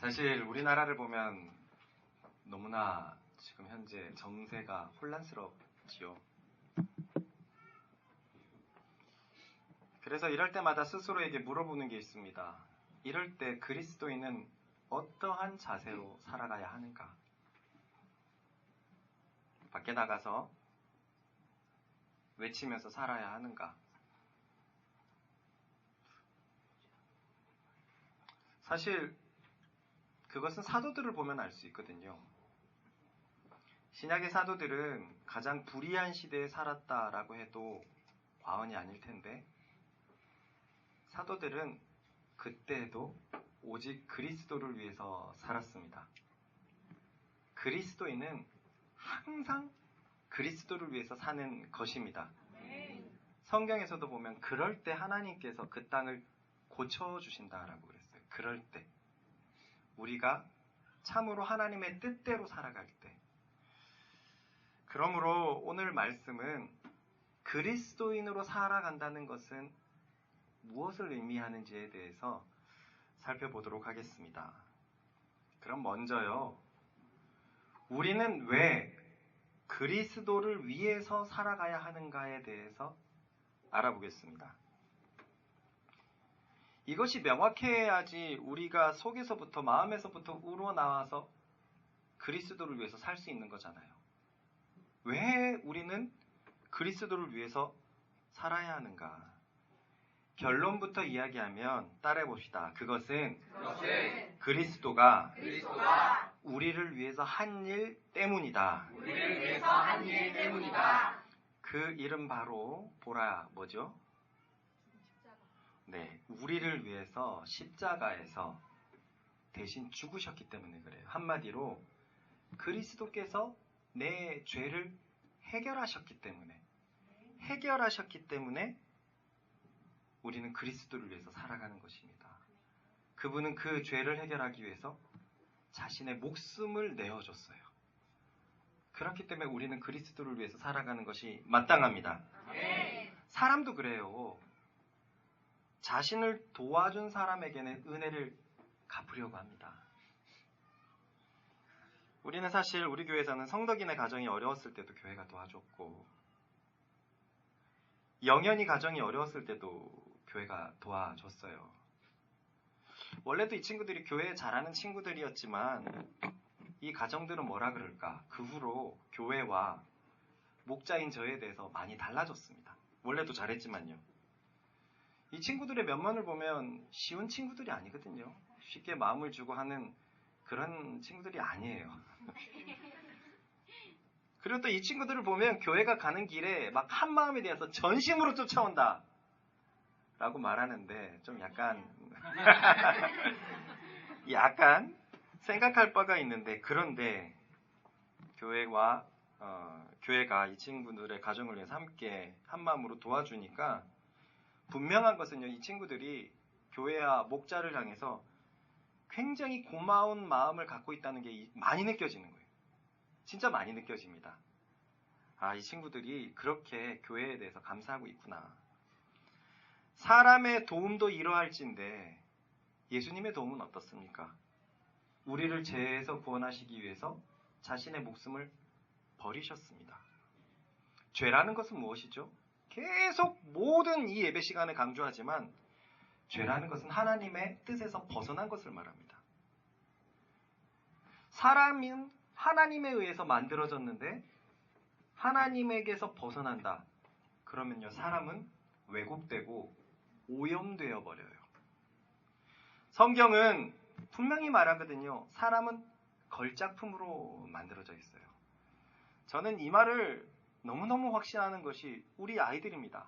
사실 우리나라를 보면 너무나 지금 현재 정세가 혼란스럽지요. 그래서 이럴 때마다 스스로에게 물어보는 게 있습니다. 이럴 때 그리스도인은 어떠한 자세로 살아가야 하는가? 밖에 나가서 외치면서 살아야 하는가? 사실 그것은 사도들을 보면 알 수 있거든요. 신약의 사도들은 가장 불의한 시대에 살았다라고 해도 과언이 아닐 텐데, 사도들은 그때에도 오직 그리스도를 위해서 살았습니다. 그리스도인은 항상 그리스도를 위해서 사는 것입니다. 성경에서도 보면 그럴 때 하나님께서 그 땅을 고쳐주신다라고 그랬어요. 그럴 때 우리가 참으로 하나님의 뜻대로 살아갈 때. 그러므로 오늘 말씀은 그리스도인으로 살아간다는 것은 무엇을 의미하는지에 대해서 살펴보도록 하겠습니다. 그럼 먼저요, 우리는 왜 그리스도를 위해서 살아가야 하는가에 대해서 알아보겠습니다. 이것이 명확해야지 우리가 속에서부터, 마음에서부터 우러나와서 그리스도를 위해서 살 수 있는 거잖아요. 왜 우리는 그리스도를 위해서 살아야 하는가? 결론부터 이야기하면 따라해 봅시다. 그것은 그리스도가 우리를 위해서 한 일 때문이다. 그 이름 바로 보라 뭐죠? 네, 우리를 위해서 십자가에서 대신 죽으셨기 때문에 그래요. 한마디로 그리스도께서 내 죄를 해결하셨기 때문에 우리는 그리스도를 위해서 살아가는 것입니다. 그분은 그 죄를 해결하기 위해서 자신의 목숨을 내어줬어요. 그렇기 때문에 우리는 그리스도를 위해서 살아가는 것이 마땅합니다. 사람도 그래요. 자신을 도와준 사람에게는 은혜를 갚으려고 합니다. 우리는 사실 우리 교회에서는 성덕인의 가정이 어려웠을 때도 교회가 도와줬고, 영현이 가정이 어려웠을 때도 교회가 도와줬어요. 원래도 이 친구들이 교회에 잘하는 친구들이었지만 이 가정들은 뭐라 그럴까? 그 후로 교회와 목자인 저에 대해서 많이 달라졌습니다. 원래도 잘했지만요. 이 친구들의 면면을 보면 쉬운 친구들이 아니거든요. 쉽게 마음을 주고 하는 그런 친구들이 아니에요. 그리고 또 이 친구들을 보면 교회가 가는 길에 막 한 마음에 대해서 전심으로 쫓아온다 라고 말하는데 좀 약간 생각할 바가 있는데, 그런데 교회가 이 친구들의 가정을 위해서 함께 한 마음으로 도와주니까 분명한 것은요, 이 친구들이 교회와 목자를 향해서 굉장히 고마운 마음을 갖고 있다는 게 많이 느껴지는 거예요. 진짜 많이 느껴집니다. 아, 이 친구들이 그렇게 교회에 대해서 감사하고 있구나. 사람의 도움도 이러할진데 예수님의 도움은 어떻습니까? 우리를 죄에서 구원하시기 위해서 자신의 목숨을 버리셨습니다. 죄라는 것은 무엇이죠? 계속 모든 이 예배 시간에 강조하지만 죄라는 것은 하나님의 뜻에서 벗어난 것을 말합니다. 사람은 하나님에 의해서 만들어졌는데 하나님에게서 벗어난다. 그러면요, 사람은 왜곡되고 오염되어 버려요. 성경은 분명히 말하거든요. 사람은 걸작품으로 만들어져 있어요. 저는 이 말을 너무너무 확신하는 것이 우리 아이들입니다.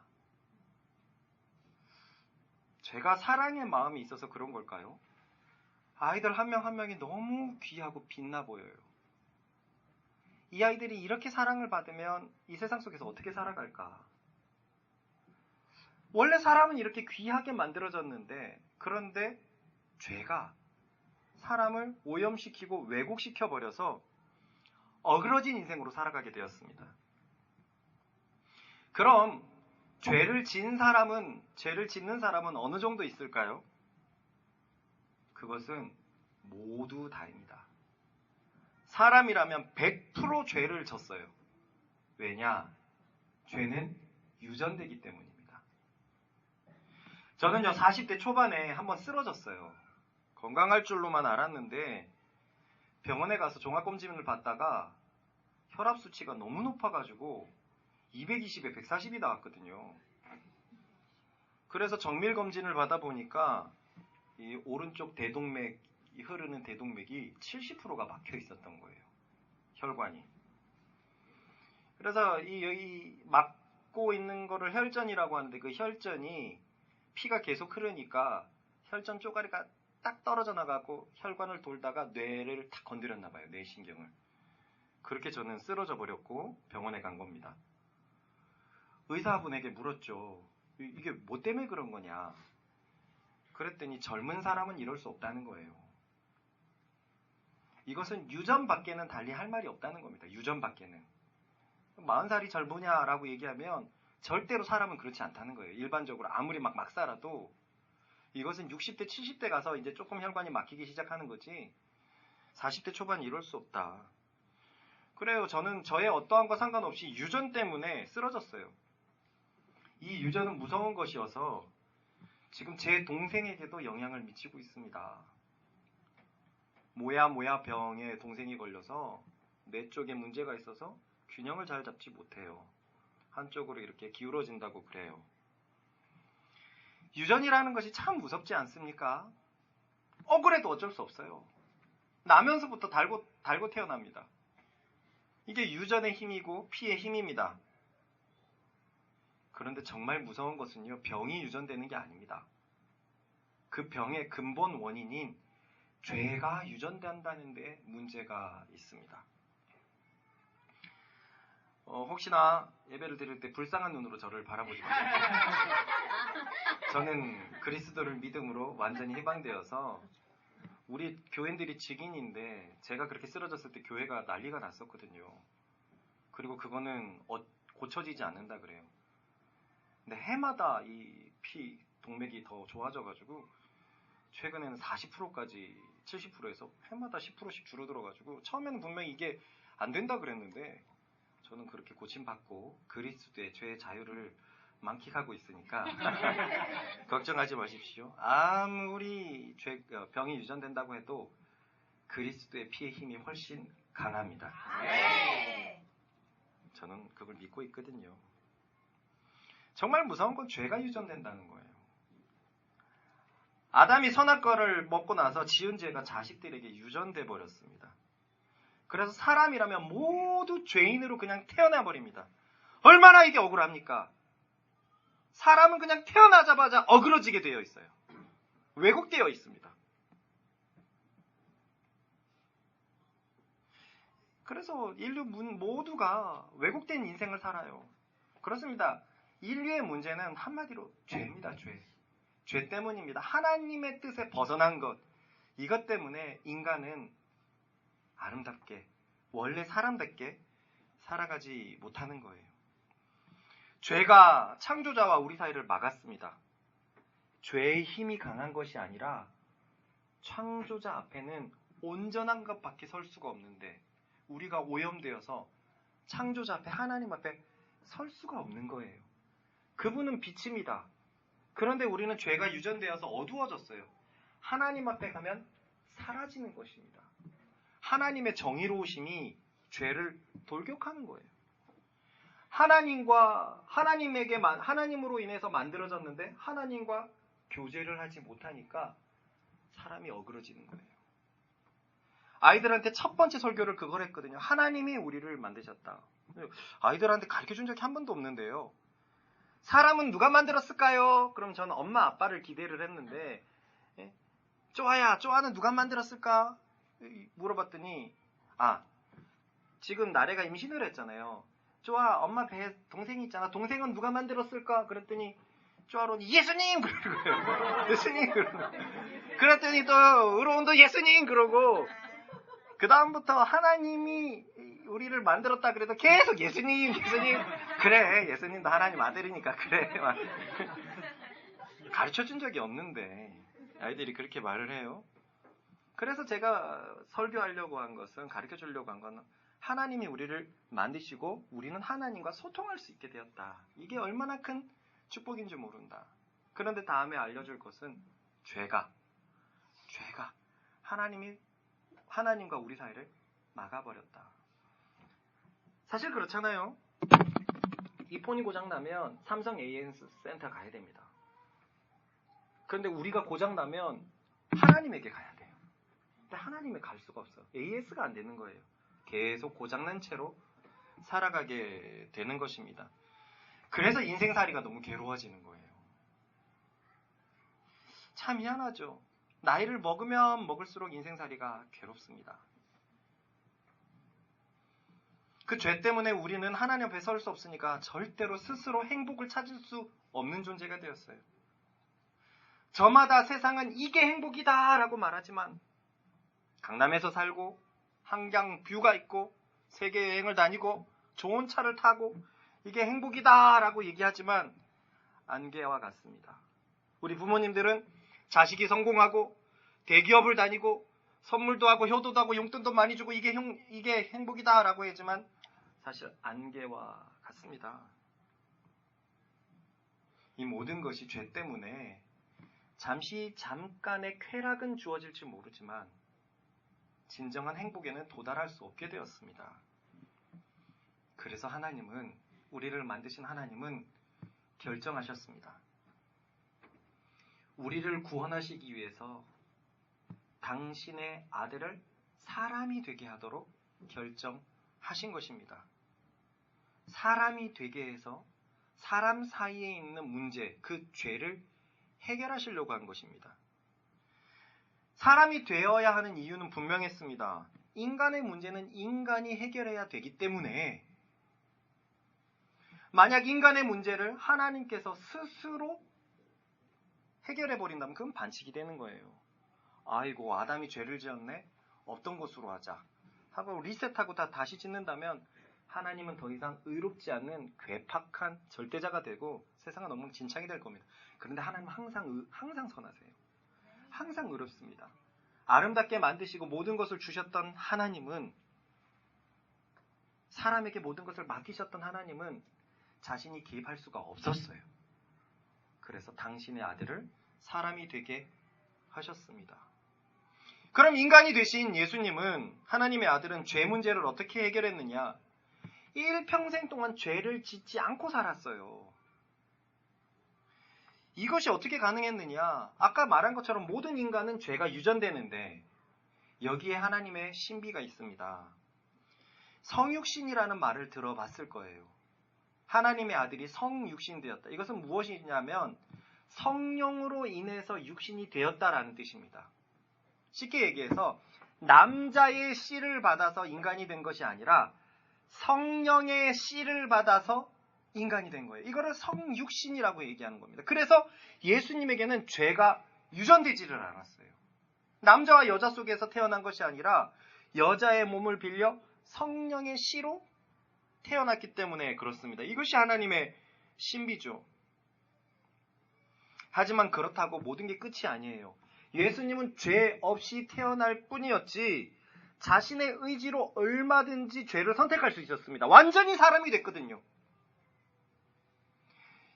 제가 사랑의 마음이 있어서 그런 걸까요? 아이들 한 명 한 명이 너무 귀하고 빛나 보여요. 이 아이들이 이렇게 사랑을 받으면 이 세상 속에서 어떻게 살아갈까? 원래 사람은 이렇게 귀하게 만들어졌는데, 그런데 죄가 사람을 오염시키고 왜곡시켜 버려서 어그러진 인생으로 살아가게 되었습니다. 그럼 죄를 짓는 사람은 어느 정도 있을까요? 그것은 모두 다입니다. 사람이라면 100% 죄를 졌어요. 왜냐? 죄는 유전되기 때문입니다. 저는요 40대 초반에 한번 쓰러졌어요. 건강할 줄로만 알았는데 병원에 가서 종합검진을 받다가 혈압 수치가 너무 높아가지고 220에 140이 나왔거든요. 그래서 정밀검진을 받아보니까 이 오른쪽 대동맥, 흐르는 대동맥이 70%가 막혀 있었던 거예요. 혈관이. 그래서 여기 막고 있는 거를 혈전이라고 하는데 그 혈전이 피가 계속 흐르니까 혈전 쪼가리가 딱 떨어져 나가고 혈관을 돌다가 뇌를 탁 건드렸나 봐요. 뇌신경을. 그렇게 저는 쓰러져 버렸고 병원에 간 겁니다. 의사분에게 물었죠. 이게 뭐 때문에 그런 거냐. 그랬더니 젊은 사람은 이럴 수 없다는 거예요. 이것은 유전밖에는 달리 할 말이 없다는 겁니다. 유전밖에는. 40살이 젊으냐라고 얘기하면 절대로 사람은 그렇지 않다는 거예요. 일반적으로 아무리 막 살아도 이것은 60대, 70대 가서 이제 조금 혈관이 막히기 시작하는 거지 40대 초반 이럴 수 없다. 그래요. 저는 저의 어떠한 거 상관없이 유전 때문에 쓰러졌어요. 이 유전은 무서운 것이어서 지금 제 동생에게도 영향을 미치고 있습니다. 모야 병에 동생이 걸려서 뇌 쪽에 문제가 있어서 균형을 잘 잡지 못해요. 한쪽으로 이렇게 기울어진다고 그래요. 유전이라는 것이 참 무섭지 않습니까? 억울해도 어쩔 수 없어요. 나면서부터 달고 태어납니다. 이게 유전의 힘이고 피의 힘입니다. 그런데 정말 무서운 것은요, 병이 유전되는 게 아닙니다. 그 병의 근본 원인인 죄가 유전된다는 데 문제가 있습니다. 혹시나 예배를 드릴 때 불쌍한 눈으로 저를 바라보지 마세요. 저는 그리스도를 믿음으로 완전히 해방되어서 우리 교인들이 증인인데 제가 그렇게 쓰러졌을 때 교회가 난리가 났었거든요. 그리고 그거는 고쳐지지 않는다 그래요. 근데 해마다 이 피 동맥이 더 좋아져가지고 최근에는 40%까지 70%에서 해마다 10%씩 줄어들어가지고 처음에는 분명히 이게 안 된다 그랬는데 저는 그렇게 고침받고 그리스도의 죄의 자유를 만끽하고 있으니까 걱정하지 마십시오. 아무리 병이 유전된다고 해도 그리스도의 피의 힘이 훨씬 강합니다. 저는 그걸 믿고 있거든요. 정말 무서운 건 죄가 유전된다는 거예요. 아담이 선악과를 먹고 나서 지은 죄가 자식들에게 유전돼 버렸습니다. 그래서 사람이라면 모두 죄인으로 그냥 태어나 버립니다. 얼마나 이게 억울합니까? 사람은 그냥 태어나자마자 어그러지게 되어 있어요. 왜곡되어 있습니다. 그래서 인류 모두가 왜곡된 인생을 살아요. 그렇습니다. 인류의 문제는 한마디로 죄입니다. 죄 때문입니다. 하나님의 뜻에 벗어난 것. 이것 때문에 인간은 아름답게, 원래 사람답게 살아가지 못하는 거예요. 죄가 창조자와 우리 사이를 막았습니다. 죄의 힘이 강한 것이 아니라 창조자 앞에는 온전한 것밖에 설 수가 없는데 우리가 오염되어서 창조자 앞에, 하나님 앞에 설 수가 없는 거예요. 그분은 빛입니다. 그런데 우리는 죄가 유전되어서 어두워졌어요. 하나님 앞에 가면 사라지는 것입니다. 하나님의 정의로우심이 죄를 돌격하는 거예요. 하나님으로 인해서 만들어졌는데 하나님과 교제를 하지 못하니까 사람이 어그러지는 거예요. 아이들한테 첫 번째 설교를 그걸 했거든요. 하나님이 우리를 만드셨다. 아이들한테 가르쳐준 적이 한 번도 없는데요. 사람은 누가 만들었을까요? 그럼 저는 엄마 아빠를 기대를 했는데 쪼아는 누가 만들었을까? 물어봤더니 지금 나래가 임신을 했잖아요. 쪼아 엄마 배에 동생이 있잖아. 동생은 누가 만들었을까? 그랬더니 쪼아로는 예수님! 그러는 거예요. 예수님! 그랬더니 또 의로운도 예수님! 그러고 그 다음부터 하나님이 우리를 만들었다 그래도 계속 예수님. 그래, 예수님도 하나님 아들이니까 그래. 가르쳐준 적이 없는데 아이들이 그렇게 말을 해요. 그래서 제가 설교하려고 한 것은, 가르쳐 주려고 한 건, 하나님이 우리를 만드시고 우리는 하나님과 소통할 수 있게 되었다. 이게 얼마나 큰 축복인지 모른다. 그런데 다음에 알려줄 것은 죄가 하나님과 우리 사이를 막아버렸다. 사실 그렇잖아요. 이 폰이 고장나면 삼성 AS 센터 가야 됩니다. 그런데 우리가 고장나면 하나님에게 가야 돼요. 근데 하나님에 갈 수가 없어요. AS가 안 되는 거예요. 계속 고장난 채로 살아가게 되는 것입니다. 그래서 인생살이가 너무 괴로워지는 거예요. 참 희한하죠. 나이를 먹으면 먹을수록 인생살이가 괴롭습니다. 그 죄 때문에 우리는 하나님 앞에 설 수 없으니까 절대로 스스로 행복을 찾을 수 없는 존재가 되었어요. 저마다 세상은 이게 행복이다 라고 말하지만 강남에서 살고 한강 뷰가 있고 세계 여행을 다니고 좋은 차를 타고 이게 행복이다 라고 얘기하지만 안개와 같습니다. 우리 부모님들은 자식이 성공하고 대기업을 다니고 선물도 하고 효도도 하고 용돈도 많이 주고 이게 행복이다 라고 하지만 사실 안개와 같습니다. 이 모든 것이 죄 때문에 잠깐의 쾌락은 주어질지 모르지만 진정한 행복에는 도달할 수 없게 되었습니다. 그래서 우리를 만드신 하나님은 결정하셨습니다. 우리를 구원하시기 위해서 당신의 아들을 사람이 되게 하도록 결정하신 것입니다. 사람이 되게 해서 사람 사이에 있는 문제, 그 죄를 해결하시려고 한 것입니다. 사람이 되어야 하는 이유는 분명했습니다. 인간의 문제는 인간이 해결해야 되기 때문에 만약 인간의 문제를 하나님께서 스스로 해결해버린다면 그건 반칙이 되는 거예요. 아이고 아담이 죄를 지었네? 없던 것으로 하자 하고 리셋하고 다시 짓는다면 하나님은 더 이상 의롭지 않는 괴팍한 절대자가 되고 세상은 엉망진창이 될 겁니다. 그런데 하나님은 항상 선하세요. 항상 의롭습니다. 아름답게 만드시고 모든 것을 주셨던 하나님은, 사람에게 모든 것을 맡기셨던 하나님은 자신이 개입할 수가 없었어요. 그래서 당신의 아들을 사람이 되게 하셨습니다. 그럼 인간이 되신 예수님은, 하나님의 아들은 죄 문제를 어떻게 해결했느냐? 일평생 동안 죄를 짓지 않고 살았어요. 이것이 어떻게 가능했느냐? 아까 말한 것처럼 모든 인간은 죄가 유전되는데 여기에 하나님의 신비가 있습니다. 성육신이라는 말을 들어봤을 거예요. 하나님의 아들이 성육신 되었다. 이것은 무엇이냐면 성령으로 인해서 육신이 되었다라는 뜻입니다. 쉽게 얘기해서 남자의 씨를 받아서 인간이 된 것이 아니라 성령의 씨를 받아서 인간이 된 거예요. 이거를 성육신이라고 얘기하는 겁니다. 그래서 예수님에게는 죄가 유전되지를 않았어요. 남자와 여자 속에서 태어난 것이 아니라 여자의 몸을 빌려 성령의 씨로 태어났기 때문에 그렇습니다. 이것이 하나님의 신비죠. 하지만 그렇다고 모든 게 끝이 아니에요. 예수님은 죄 없이 태어날 뿐이었지 자신의 의지로 얼마든지 죄를 선택할 수 있었습니다. 완전히 사람이 됐거든요.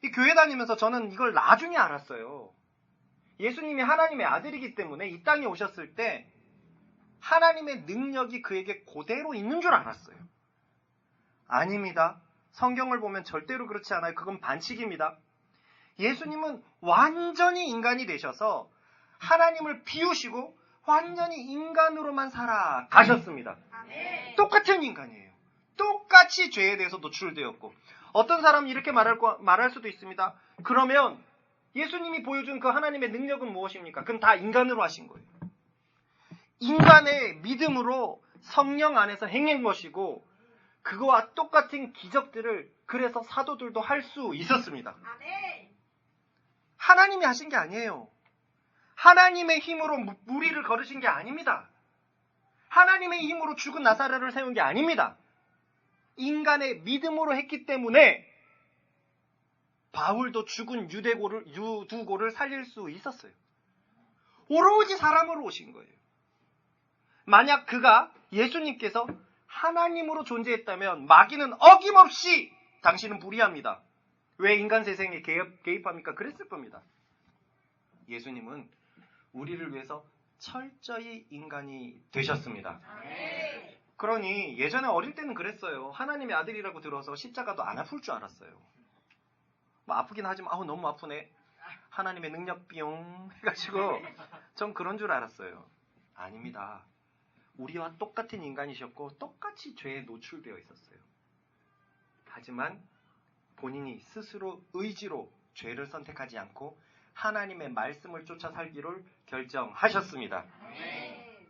이 교회 다니면서 저는 이걸 나중에 알았어요. 예수님이 하나님의 아들이기 때문에 이 땅에 오셨을 때 하나님의 능력이 그에게 그대로 있는 줄 알았어요. 아닙니다. 성경을 보면 절대로 그렇지 않아요. 그건 반칙입니다. 예수님은 완전히 인간이 되셔서 하나님을 비우시고 완전히 인간으로만 살아가셨습니다. 똑같은 인간이에요. 똑같이 죄에 대해서 노출되었고, 어떤 사람은 이렇게 말할 수도 있습니다. 그러면 예수님이 보여준 그 하나님의 능력은 무엇입니까? 그건 다 인간으로 하신 거예요. 인간의 믿음으로 성령 안에서 행한 것이고 그거와 똑같은 기적들을 그래서 사도들도 할 수 있었습니다. 하나님이 하신 게 아니에요. 하나님의 힘으로 무리를 걸으신 게 아닙니다. 하나님의 힘으로 죽은 나사렛을 세운 게 아닙니다. 인간의 믿음으로 했기 때문에 바울도 죽은 유두고를 살릴 수 있었어요. 오로지 사람으로 오신 거예요. 만약 그가 예수님께서 하나님으로 존재했다면 마귀는 어김없이 당신은 불의합니다. 왜 인간 세상에 개입합니까? 그랬을 겁니다. 예수님은 우리를 위해서 철저히 인간이 되셨습니다. 그러니 예전에 어릴 때는 그랬어요. 하나님의 아들이라고 들어서 십자가도 안 아플 줄 알았어요. 뭐 아프긴 하지만 너무 아프네. 하나님의 능력 비용 해가지고 전 그런 줄 알았어요. 아닙니다. 우리와 똑같은 인간이셨고 똑같이 죄에 노출되어 있었어요. 하지만 본인이 스스로 의지로 죄를 선택하지 않고 하나님의 말씀을 쫓아 살기를 결정하셨습니다.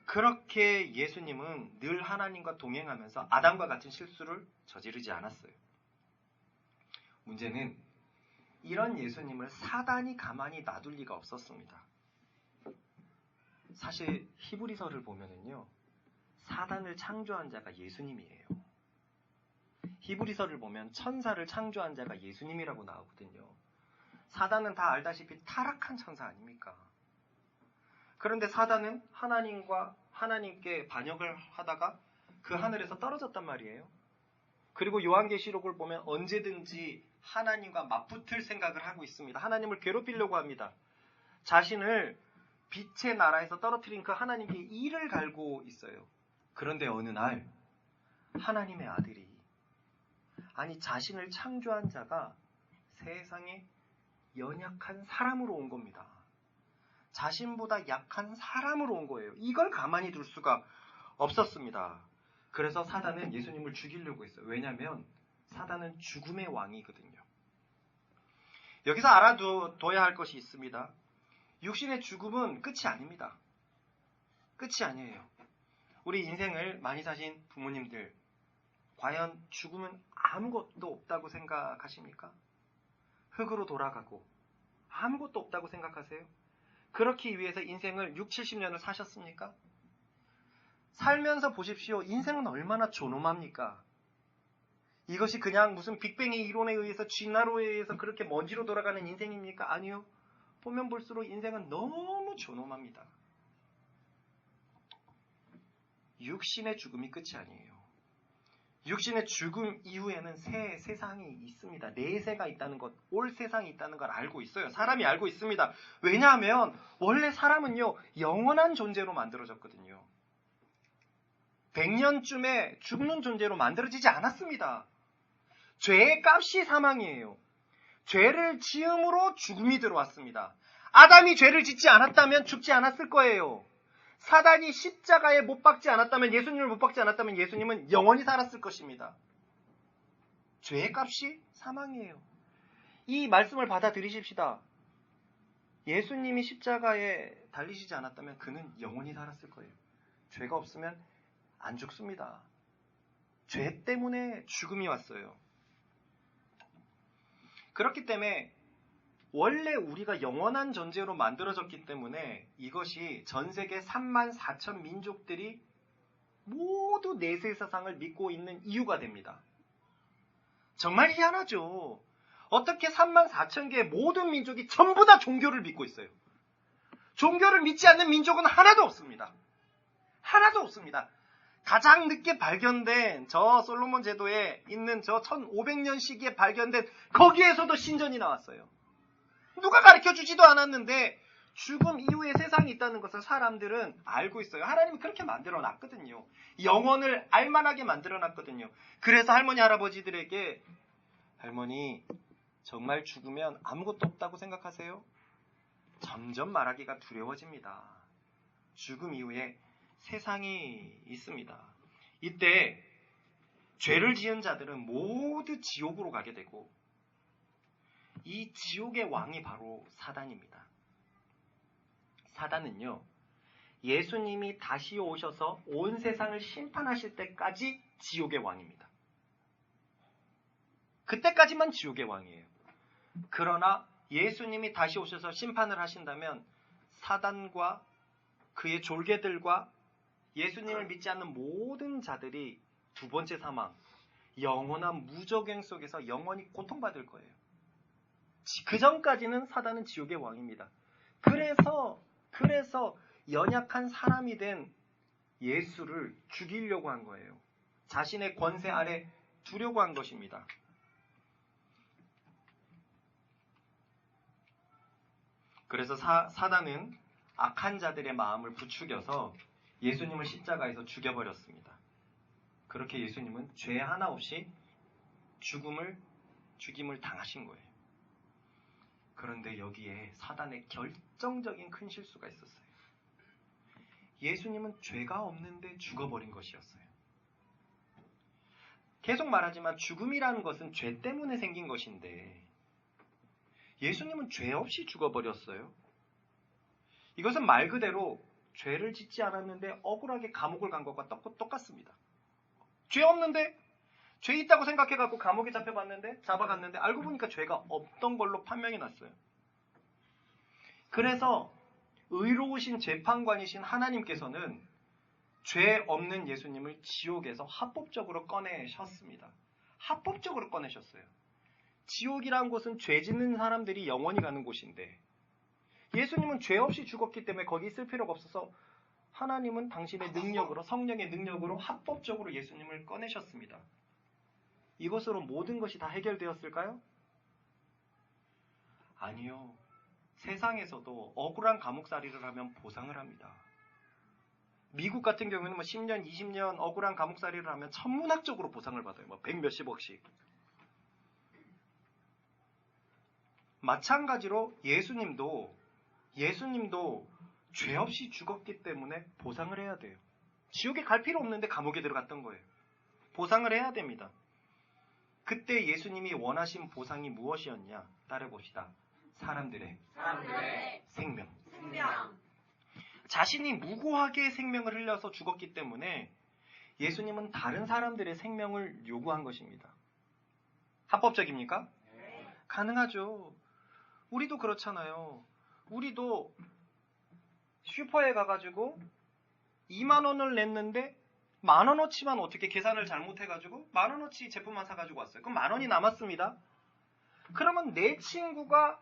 그렇게 예수님은 늘 하나님과 동행하면서 아담과 같은 실수를 저지르지 않았어요. 문제는 이런 예수님을 사단이 가만히 놔둘 리가 없었습니다. 사실 히브리서를 보면은요, 사단을 창조한 자가 예수님이에요. 히브리서를 보면 천사를 창조한 자가 예수님이라고 나오거든요. 사단은 다 알다시피 타락한 천사 아닙니까? 그런데 사단은 하나님께 반역을 하다가 그 하늘에서 떨어졌단 말이에요. 그리고 요한계시록을 보면 언제든지 하나님과 맞붙을 생각을 하고 있습니다. 하나님을 괴롭히려고 합니다. 자신을 빛의 나라에서 떨어뜨린 그 하나님께 이를 갈고 있어요. 그런데 어느 날 하나님의 아들이, 아니 자신을 창조한 자가 세상에 연약한 사람으로 온 겁니다. 자신보다 약한 사람으로 온 거예요. 이걸 가만히 둘 수가 없었습니다. 그래서 사단은 예수님을 죽이려고 했어요. 왜냐하면 사단은 죽음의 왕이거든요. 여기서 알아둬야 할 것이 있습니다. 육신의 죽음은 끝이 아닙니다. 끝이 아니에요. 우리 인생을 많이 사신 부모님들, 과연 죽음은 아무것도 없다고 생각하십니까? 흙으로 돌아가고 아무것도 없다고 생각하세요? 그렇기 위해서 인생을 6, 70년을 사셨습니까? 살면서 보십시오. 인생은 얼마나 존엄합니까? 이것이 그냥 무슨 빅뱅의 이론에 의해서 진화로에 의해서 그렇게 먼지로 돌아가는 인생입니까? 아니요. 보면 볼수록 인생은 너무 존엄합니다. 육신의 죽음이 끝이 아니에요. 육신의 죽음 이후에는 새 세상이 있습니다. 내세가 있다는 것, 올 세상이 있다는 걸 알고 있어요. 사람이 알고 있습니다. 왜냐하면 원래 사람은요, 영원한 존재로 만들어졌거든요. 100년쯤에 죽는 존재로 만들어지지 않았습니다. 죄의 값이 사망이에요. 죄를 지음으로 죽음이 들어왔습니다. 아담이 죄를 짓지 않았다면 죽지 않았을 거예요. 사단이 십자가에 못 박지 않았다면, 예수님을 못 박지 않았다면 예수님은 영원히 살았을 것입니다. 죄의 값이 사망이에요. 이 말씀을 받아들이십시다. 예수님이 십자가에 달리시지 않았다면 그는 영원히 살았을 거예요. 죄가 없으면 안 죽습니다. 죄 때문에 죽음이 왔어요. 그렇기 때문에 원래 우리가 영원한 존재로 만들어졌기 때문에 이것이 전 세계 34,000 민족들이 모두 내세 사상을 믿고 있는 이유가 됩니다. 정말 희한하죠. 어떻게 34,000개의 모든 민족이 전부 다 종교를 믿고 있어요. 종교를 믿지 않는 민족은 하나도 없습니다. 하나도 없습니다. 가장 늦게 발견된 저 솔로몬 제도에 있는 저 1500년 시기에 발견된 거기에서도 신전이 나왔어요. 누가 가르쳐주지도 않았는데 죽음 이후에 세상이 있다는 것을 사람들은 알고 있어요. 하나님이 그렇게 만들어놨거든요. 영혼을 알만하게 만들어놨거든요. 그래서 할머니 할아버지들에게, 할머니 정말 죽으면 아무것도 없다고 생각하세요? 점점 말하기가 두려워집니다. 죽음 이후에 세상이 있습니다. 이때 죄를 지은 자들은 모두 지옥으로 가게 되고, 이 지옥의 왕이 바로 사단입니다. 사단은요, 예수님이 다시 오셔서 온 세상을 심판하실 때까지 지옥의 왕입니다. 그때까지만 지옥의 왕이에요. 그러나 예수님이 다시 오셔서 심판을 하신다면 사단과 그의 졸개들과 예수님을 믿지 않는 모든 자들이 두 번째 사망, 영원한 무적행 속에서 영원히 고통받을 거예요. 그 전까지는 사단은 지옥의 왕입니다. 그래서 연약한 사람이 된 예수를 죽이려고 한 거예요. 자신의 권세 아래 두려고 한 것입니다. 그래서 사단은 악한 자들의 마음을 부추겨서 예수님을 십자가에서 죽여버렸습니다. 그렇게 예수님은 죄 하나 없이 죽임을 당하신 거예요. 그런데 여기에 사단의 결정적인 큰 실수가 있었어요. 예수님은 죄가 없는데 죽어버린 것이었어요. 계속 말하지만 죽음이라는 것은 죄 때문에 생긴 것인데 예수님은 죄 없이 죽어버렸어요. 이것은 말 그대로 죄를 짓지 않았는데 억울하게 감옥을 간 것과 똑같습니다. 죄 없는데 죄 있다고 생각해갖고 감옥에 잡아갔는데 알고 보니까 죄가 없던 걸로 판명이 났어요. 그래서 의로우신 재판관이신 하나님께서는 죄 없는 예수님을 지옥에서 합법적으로 꺼내셨습니다. 합법적으로 꺼내셨어요. 지옥이란 곳은 죄 짓는 사람들이 영원히 가는 곳인데 예수님은 죄 없이 죽었기 때문에 거기 있을 필요가 없어서 하나님은 당신의 능력으로, 성령의 능력으로 합법적으로 예수님을 꺼내셨습니다. 이것으로 모든 것이 다 해결되었을까요? 아니요. 세상에서도 억울한 감옥살이를 하면 보상을 합니다. 미국 같은 경우에는 10년, 20년 억울한 감옥살이를 하면 천문학적으로 보상을 받아요. 100 몇십억씩. 마찬가지로 예수님도 죄 없이 죽었기 때문에 보상을 해야 돼요. 지옥에 갈 필요 없는데 감옥에 들어갔던 거예요. 보상을 해야 됩니다. 그때 예수님이 원하신 보상이 무엇이었냐? 따라봅시다. 사람들의 생명. 자신이 무고하게 생명을 흘려서 죽었기 때문에 예수님은 다른 사람들의 생명을 요구한 것입니다. 합법적입니까? 가능하죠. 우리도 그렇잖아요. 우리도 슈퍼에 가가지고 2만 원을 냈는데 10,000원어치만 어떻게 계산을 잘못해가지고 10,000원어치 제품만 사가지고 왔어요. 그럼 10,000원이 남았습니다. 그러면 내 친구가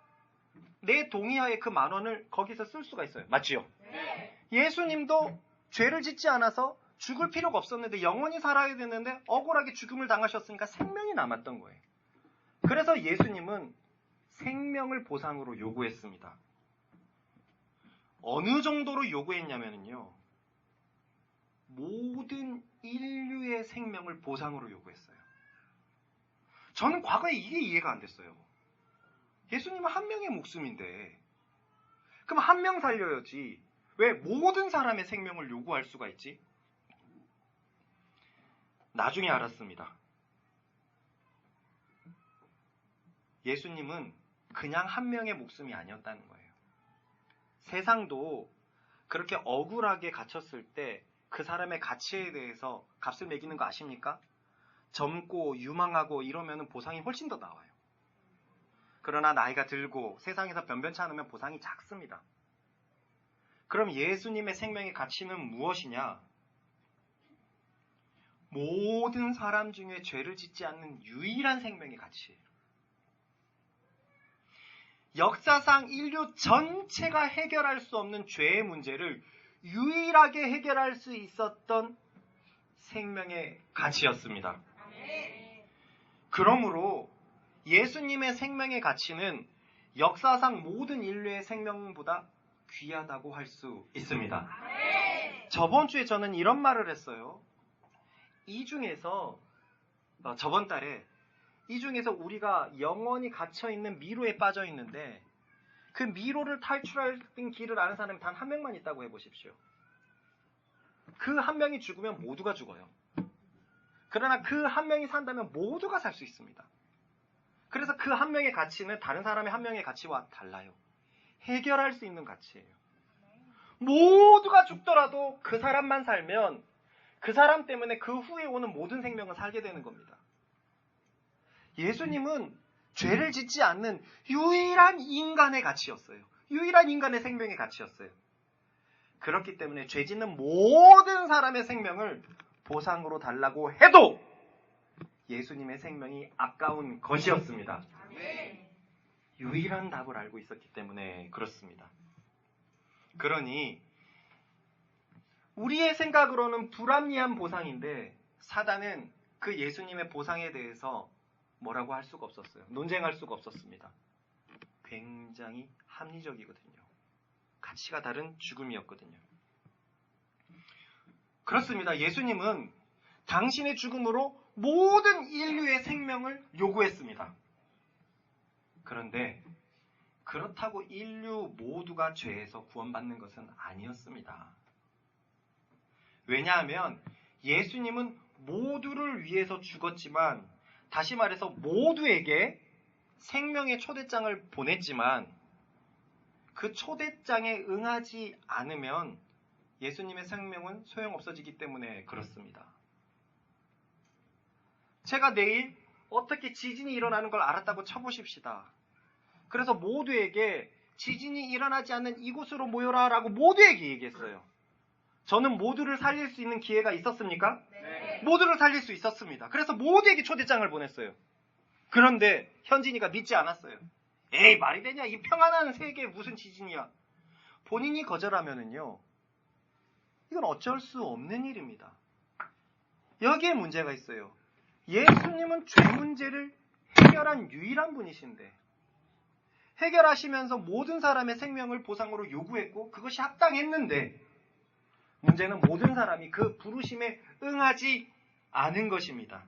내 동의하에 그 10,000원을 거기서 쓸 수가 있어요. 맞지요? 네. 예수님도 죄를 짓지 않아서 죽을 필요가 없었는데 영원히 살아야 되는데 억울하게 죽음을 당하셨으니까 생명이 남았던 거예요. 그래서 예수님은 생명을 보상으로 요구했습니다. 어느 정도로 요구했냐면요. 모든 인류의 생명을 보상으로 요구했어요. 저는 과거에 이게 이해가 안 됐어요. 예수님은 한 명의 목숨인데 그럼 한 명 살려야지 왜 모든 사람의 생명을 요구할 수가 있지? 나중에 알았습니다. 예수님은 그냥 한 명의 목숨이 아니었다는 거예요. 세상도 그렇게 억울하게 갇혔을 때 그 사람의 가치에 대해서 값을 매기는 거 아십니까? 젊고 유망하고 이러면 보상이 훨씬 더 나와요. 그러나 나이가 들고 세상에서 변변치 않으면 보상이 작습니다. 그럼 예수님의 생명의 가치는 무엇이냐? 모든 사람 중에 죄를 짓지 않는 유일한 생명의 가치예요. 역사상 인류 전체가 해결할 수 없는 죄의 문제를 유일하게 해결할 수 있었던 생명의 가치였습니다. 그러므로 예수님의 생명의 가치는 역사상 모든 인류의 생명보다 귀하다고 할 수 있습니다. 저번 주에 저는 이런 말을 했어요. 저번 달에 이 중에서 우리가 영원히 갇혀있는 미로에 빠져 있는데 그 미로를 탈출할 길을 아는 사람이 단 한 명만 있다고 해보십시오. 그 한 명이 죽으면 모두가 죽어요. 그러나 그 한 명이 산다면 모두가 살 수 있습니다. 그래서 그 한 명의 가치는 다른 사람의 한 명의 가치와 달라요. 해결할 수 있는 가치예요. 모두가 죽더라도 그 사람만 살면 그 사람 때문에 그 후에 오는 모든 생명은 살게 되는 겁니다. 예수님은 죄를 짓지 않는 유일한 인간의 가치였어요. 유일한 인간의 생명의 가치였어요. 그렇기 때문에 죄 짓는 모든 사람의 생명을 보상으로 달라고 해도 예수님의 생명이 아까운 것이었습니다. 유일한 답을 알고 있었기 때문에 그렇습니다. 그러니 우리의 생각으로는 불합리한 보상인데 사단은 그 예수님의 보상에 대해서 뭐라고 할 수가 없었어요. 논쟁할 수가 없었습니다. 굉장히 합리적이거든요. 가치가 다른 죽음이었거든요. 그렇습니다. 예수님은 당신의 죽음으로 모든 인류의 생명을 요구했습니다. 그런데 그렇다고 인류 모두가 죄에서 구원받는 것은 아니었습니다. 왜냐하면 예수님은 모두를 위해서 죽었지만, 다시 말해서 모두에게 생명의 초대장을 보냈지만 그 초대장에 응하지 않으면 예수님의 생명은 소용없어지기 때문에 그렇습니다. 제가 내일 어떻게 지진이 일어나는 걸 알았다고 쳐보십시다. 그래서 모두에게 지진이 일어나지 않는 이곳으로 모여라 라고 모두에게 얘기했어요. 저는 모두를 살릴 수 있는 기회가 있었습니까? 네. 모두를 살릴 수 있었습니다. 그래서 모두에게 초대장을 보냈어요. 그런데 현진이가 믿지 않았어요. 에이, 말이 되냐? 이 평안한 세계에 무슨 지진이야? 본인이 거절하면은요, 이건 어쩔 수 없는 일입니다. 여기에 문제가 있어요. 예수님은 죄 문제를 해결한 유일한 분이신데, 해결하시면서 모든 사람의 생명을 보상으로 요구했고 그것이 합당했는데, 문제는 모든 사람이 그 부르심에 응하지 않은 것입니다.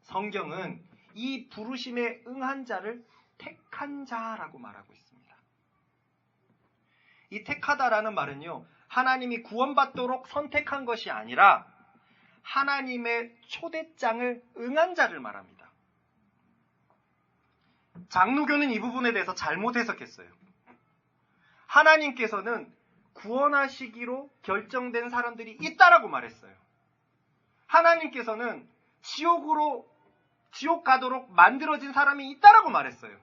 성경은 이 부르심에 응한 자를 택한 자라고 말하고 있습니다. 이 택하다라는 말은요, 하나님이 구원받도록 선택한 것이 아니라 하나님의 초대장을 응한 자를 말합니다. 장로교는 이 부분에 대해서 잘못 해석했어요. 하나님께서는 구원하시기로 결정된 사람들이 있다라고 말했어요. 하나님께서는 지옥 가도록 만들어진 사람이 있다라고 말했어요.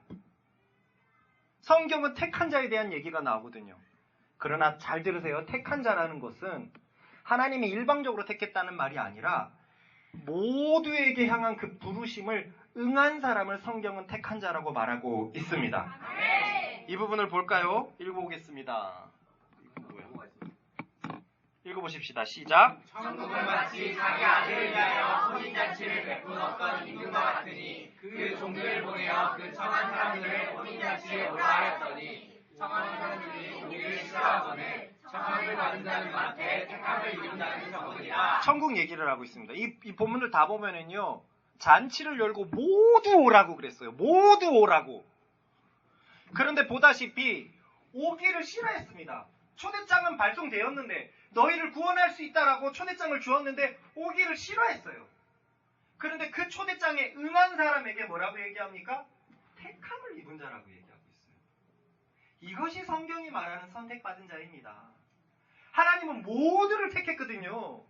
성경은 택한 자에 대한 얘기가 나오거든요. 그러나 잘 들으세요. 택한 자라는 것은 하나님이 일방적으로 택했다는 말이 아니라 모두에게 향한 그 부르심을 응한 사람을 성경은 택한 자라고 말하고 있습니다. 이 부분을 볼까요? 읽어보겠습니다. 읽어보십시다. 시작. 천국은 마치 자기 아들을 위하여 혼인잔치를 베푼 어떤 임금과 같으니 그 종들을 보내어 그 청한 사람들을 혼인잔치에 오라 하였더니 청한 사람들이 우리를 싫어하거늘 청함을 받은 자들한테 택함을 이룬다는 저거니라. 천국 얘기를 하고 있습니다. 이 본문을 다 보면은요, 잔치를 열고 모두 오라고 그랬어요. 모두 오라고. 그런데 보다시피 오기를 싫어했습니다. 초대장은 발송되었는데, 너희를 구원할 수 있다라고 초대장을 주었는데 오기를 싫어했어요. 그런데 그 초대장에 응한 사람에게 뭐라고 얘기합니까? 택함을 입은 자라고 얘기하고 있어요. 이것이 성경이 말하는 선택받은 자입니다. 하나님은 모두를 택했거든요.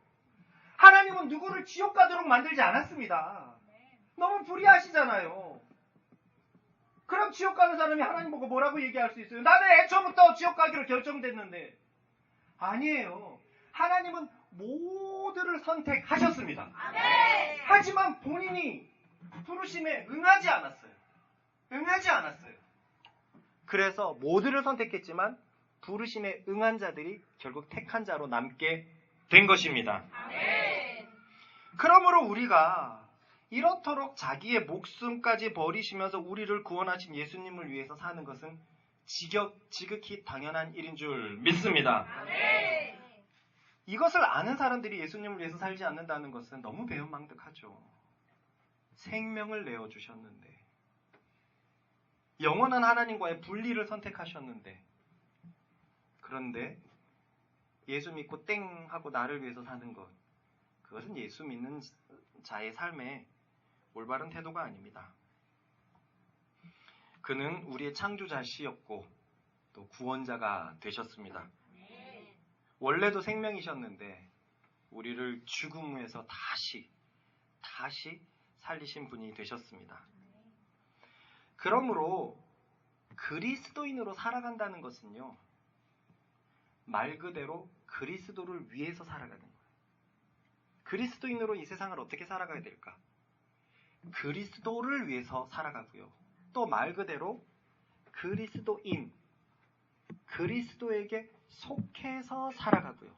하나님은 누구를 지옥 가도록 만들지 않았습니다. 너무 불의하시잖아요. 그럼 지옥 가는 사람이 하나님 보고 뭐라고 얘기할 수 있어요? 나는 애초부터 지옥 가기로 결정됐는데. 아니에요. 하나님은 모두를 선택하셨습니다. 하지만 본인이 부르심에 응하지 않았어요. 응하지 않았어요. 그래서 모두를 선택했지만 부르심에 응한 자들이 결국 택한 자로 남게 된 것입니다. 그러므로 우리가 이렇도록 자기의 목숨까지 버리시면서 우리를 구원하신 예수님을 위해서 사는 것은 지극히 당연한 일인 줄 믿습니다. 이것을 아는 사람들이 예수님을 위해서 살지 않는다는 것은 너무 배은망덕하죠. 생명을 내어주셨는데, 영원한 하나님과의 분리를 선택하셨는데, 그런데 예수 믿고 땡 하고 나를 위해서 사는 것, 그것은 예수 믿는 자의 삶의 올바른 태도가 아닙니다. 그는 우리의 창조자시였고 또 구원자가 되셨습니다. 원래도 생명이셨는데 우리를 죽음에서 다시 살리신 분이 되셨습니다. 그러므로 그리스도인으로 살아간다는 것은요, 말 그대로 그리스도를 위해서 살아가는 거예요. 그리스도인으로 이 세상을 어떻게 살아가야 될까? 그리스도를 위해서 살아가고요. 또 말 그대로 그리스도인, 그리스도에게 속해서 살아가고요.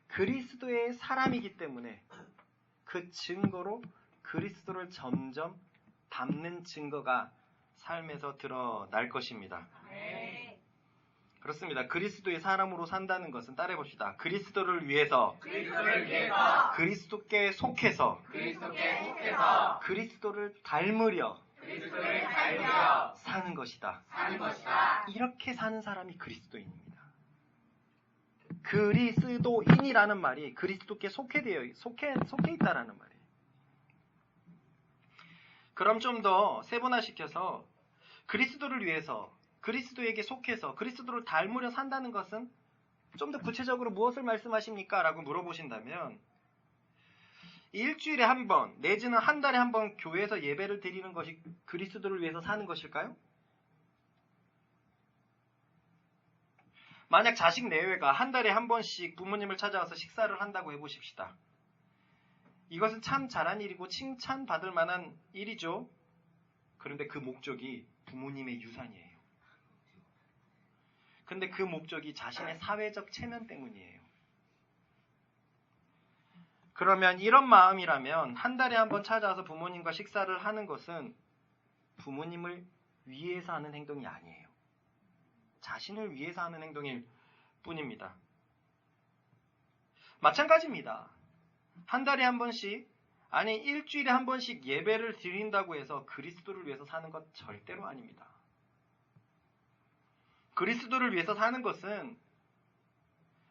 그리스도의 사람이기 때문에 그 증거로 그리스도를 점점 닮는 증거가 삶에서 드러날 것입니다. 네. 그렇습니다. 그리스도의 사람으로 산다는 것은 따라해봅시다. 그리스도를 위해서 그리스도께 속해서 그리스도를 닮으려 사는 것이다. 이렇게 사는 사람이 그리스도인입니다. 그리스도인이라는 말이 그리스도께 속해 있다라는 말이에요. 그럼 좀 더 세분화시켜서 그리스도를 위해서 그리스도에게 속해서 그리스도를 닮으려 산다는 것은 좀 더 구체적으로 무엇을 말씀하십니까? 라고 물어보신다면 일주일에 한 번 내지는 한 달에 한 번 교회에서 예배를 드리는 것이 그리스도를 위해서 사는 것일까요? 만약 자식 내외가 한 달에 한 번씩 부모님을 찾아와서 식사를 한다고 해보십시다. 이것은 참 잘한 일이고 칭찬받을 만한 일이죠. 그런데 그 목적이 부모님의 유산이에요. 근데 그 목적이 자신의 사회적 체면 때문이에요. 그러면 이런 마음이라면 한 달에 한 번 찾아와서 부모님과 식사를 하는 것은 부모님을 위해서 하는 행동이 아니에요. 자신을 위해서 하는 행동일 뿐입니다. 마찬가지입니다. 한 달에 한 번씩 아니 일주일에 한 번씩 예배를 드린다고 해서 그리스도를 위해서 사는 것 절대로 아닙니다. 그리스도를 위해서 사는 것은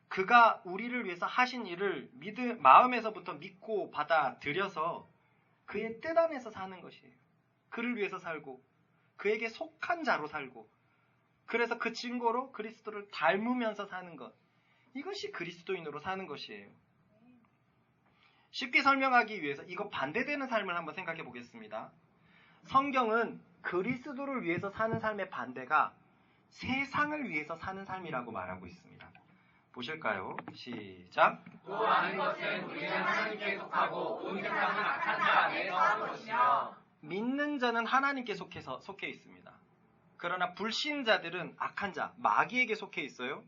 그가 우리를 위해서 하신 일을 마음에서부터 믿고 받아들여서 그의 뜻 안에서 사는 것이에요. 그를 위해서 살고 그에게 속한 자로 살고 그래서 그 증거로 그리스도를 닮으면서 사는 것. 이것이 그리스도인으로 사는 것이에요. 쉽게 설명하기 위해서 이거 반대되는 삶을 한번 생각해 보겠습니다. 성경은 그리스도를 위해서 사는 삶의 반대가 세상을 위해서 사는 삶이라고 말하고 있습니다. 보실까요? 시작. 또 아는 것은 우리는 하나님께 속하고 온 세상은 악한 자 안에 처한 것이며 믿는 자는 하나님께 속해 있습니다. 그러나 불신자들은 악한 자, 마귀에게 속해 있어요.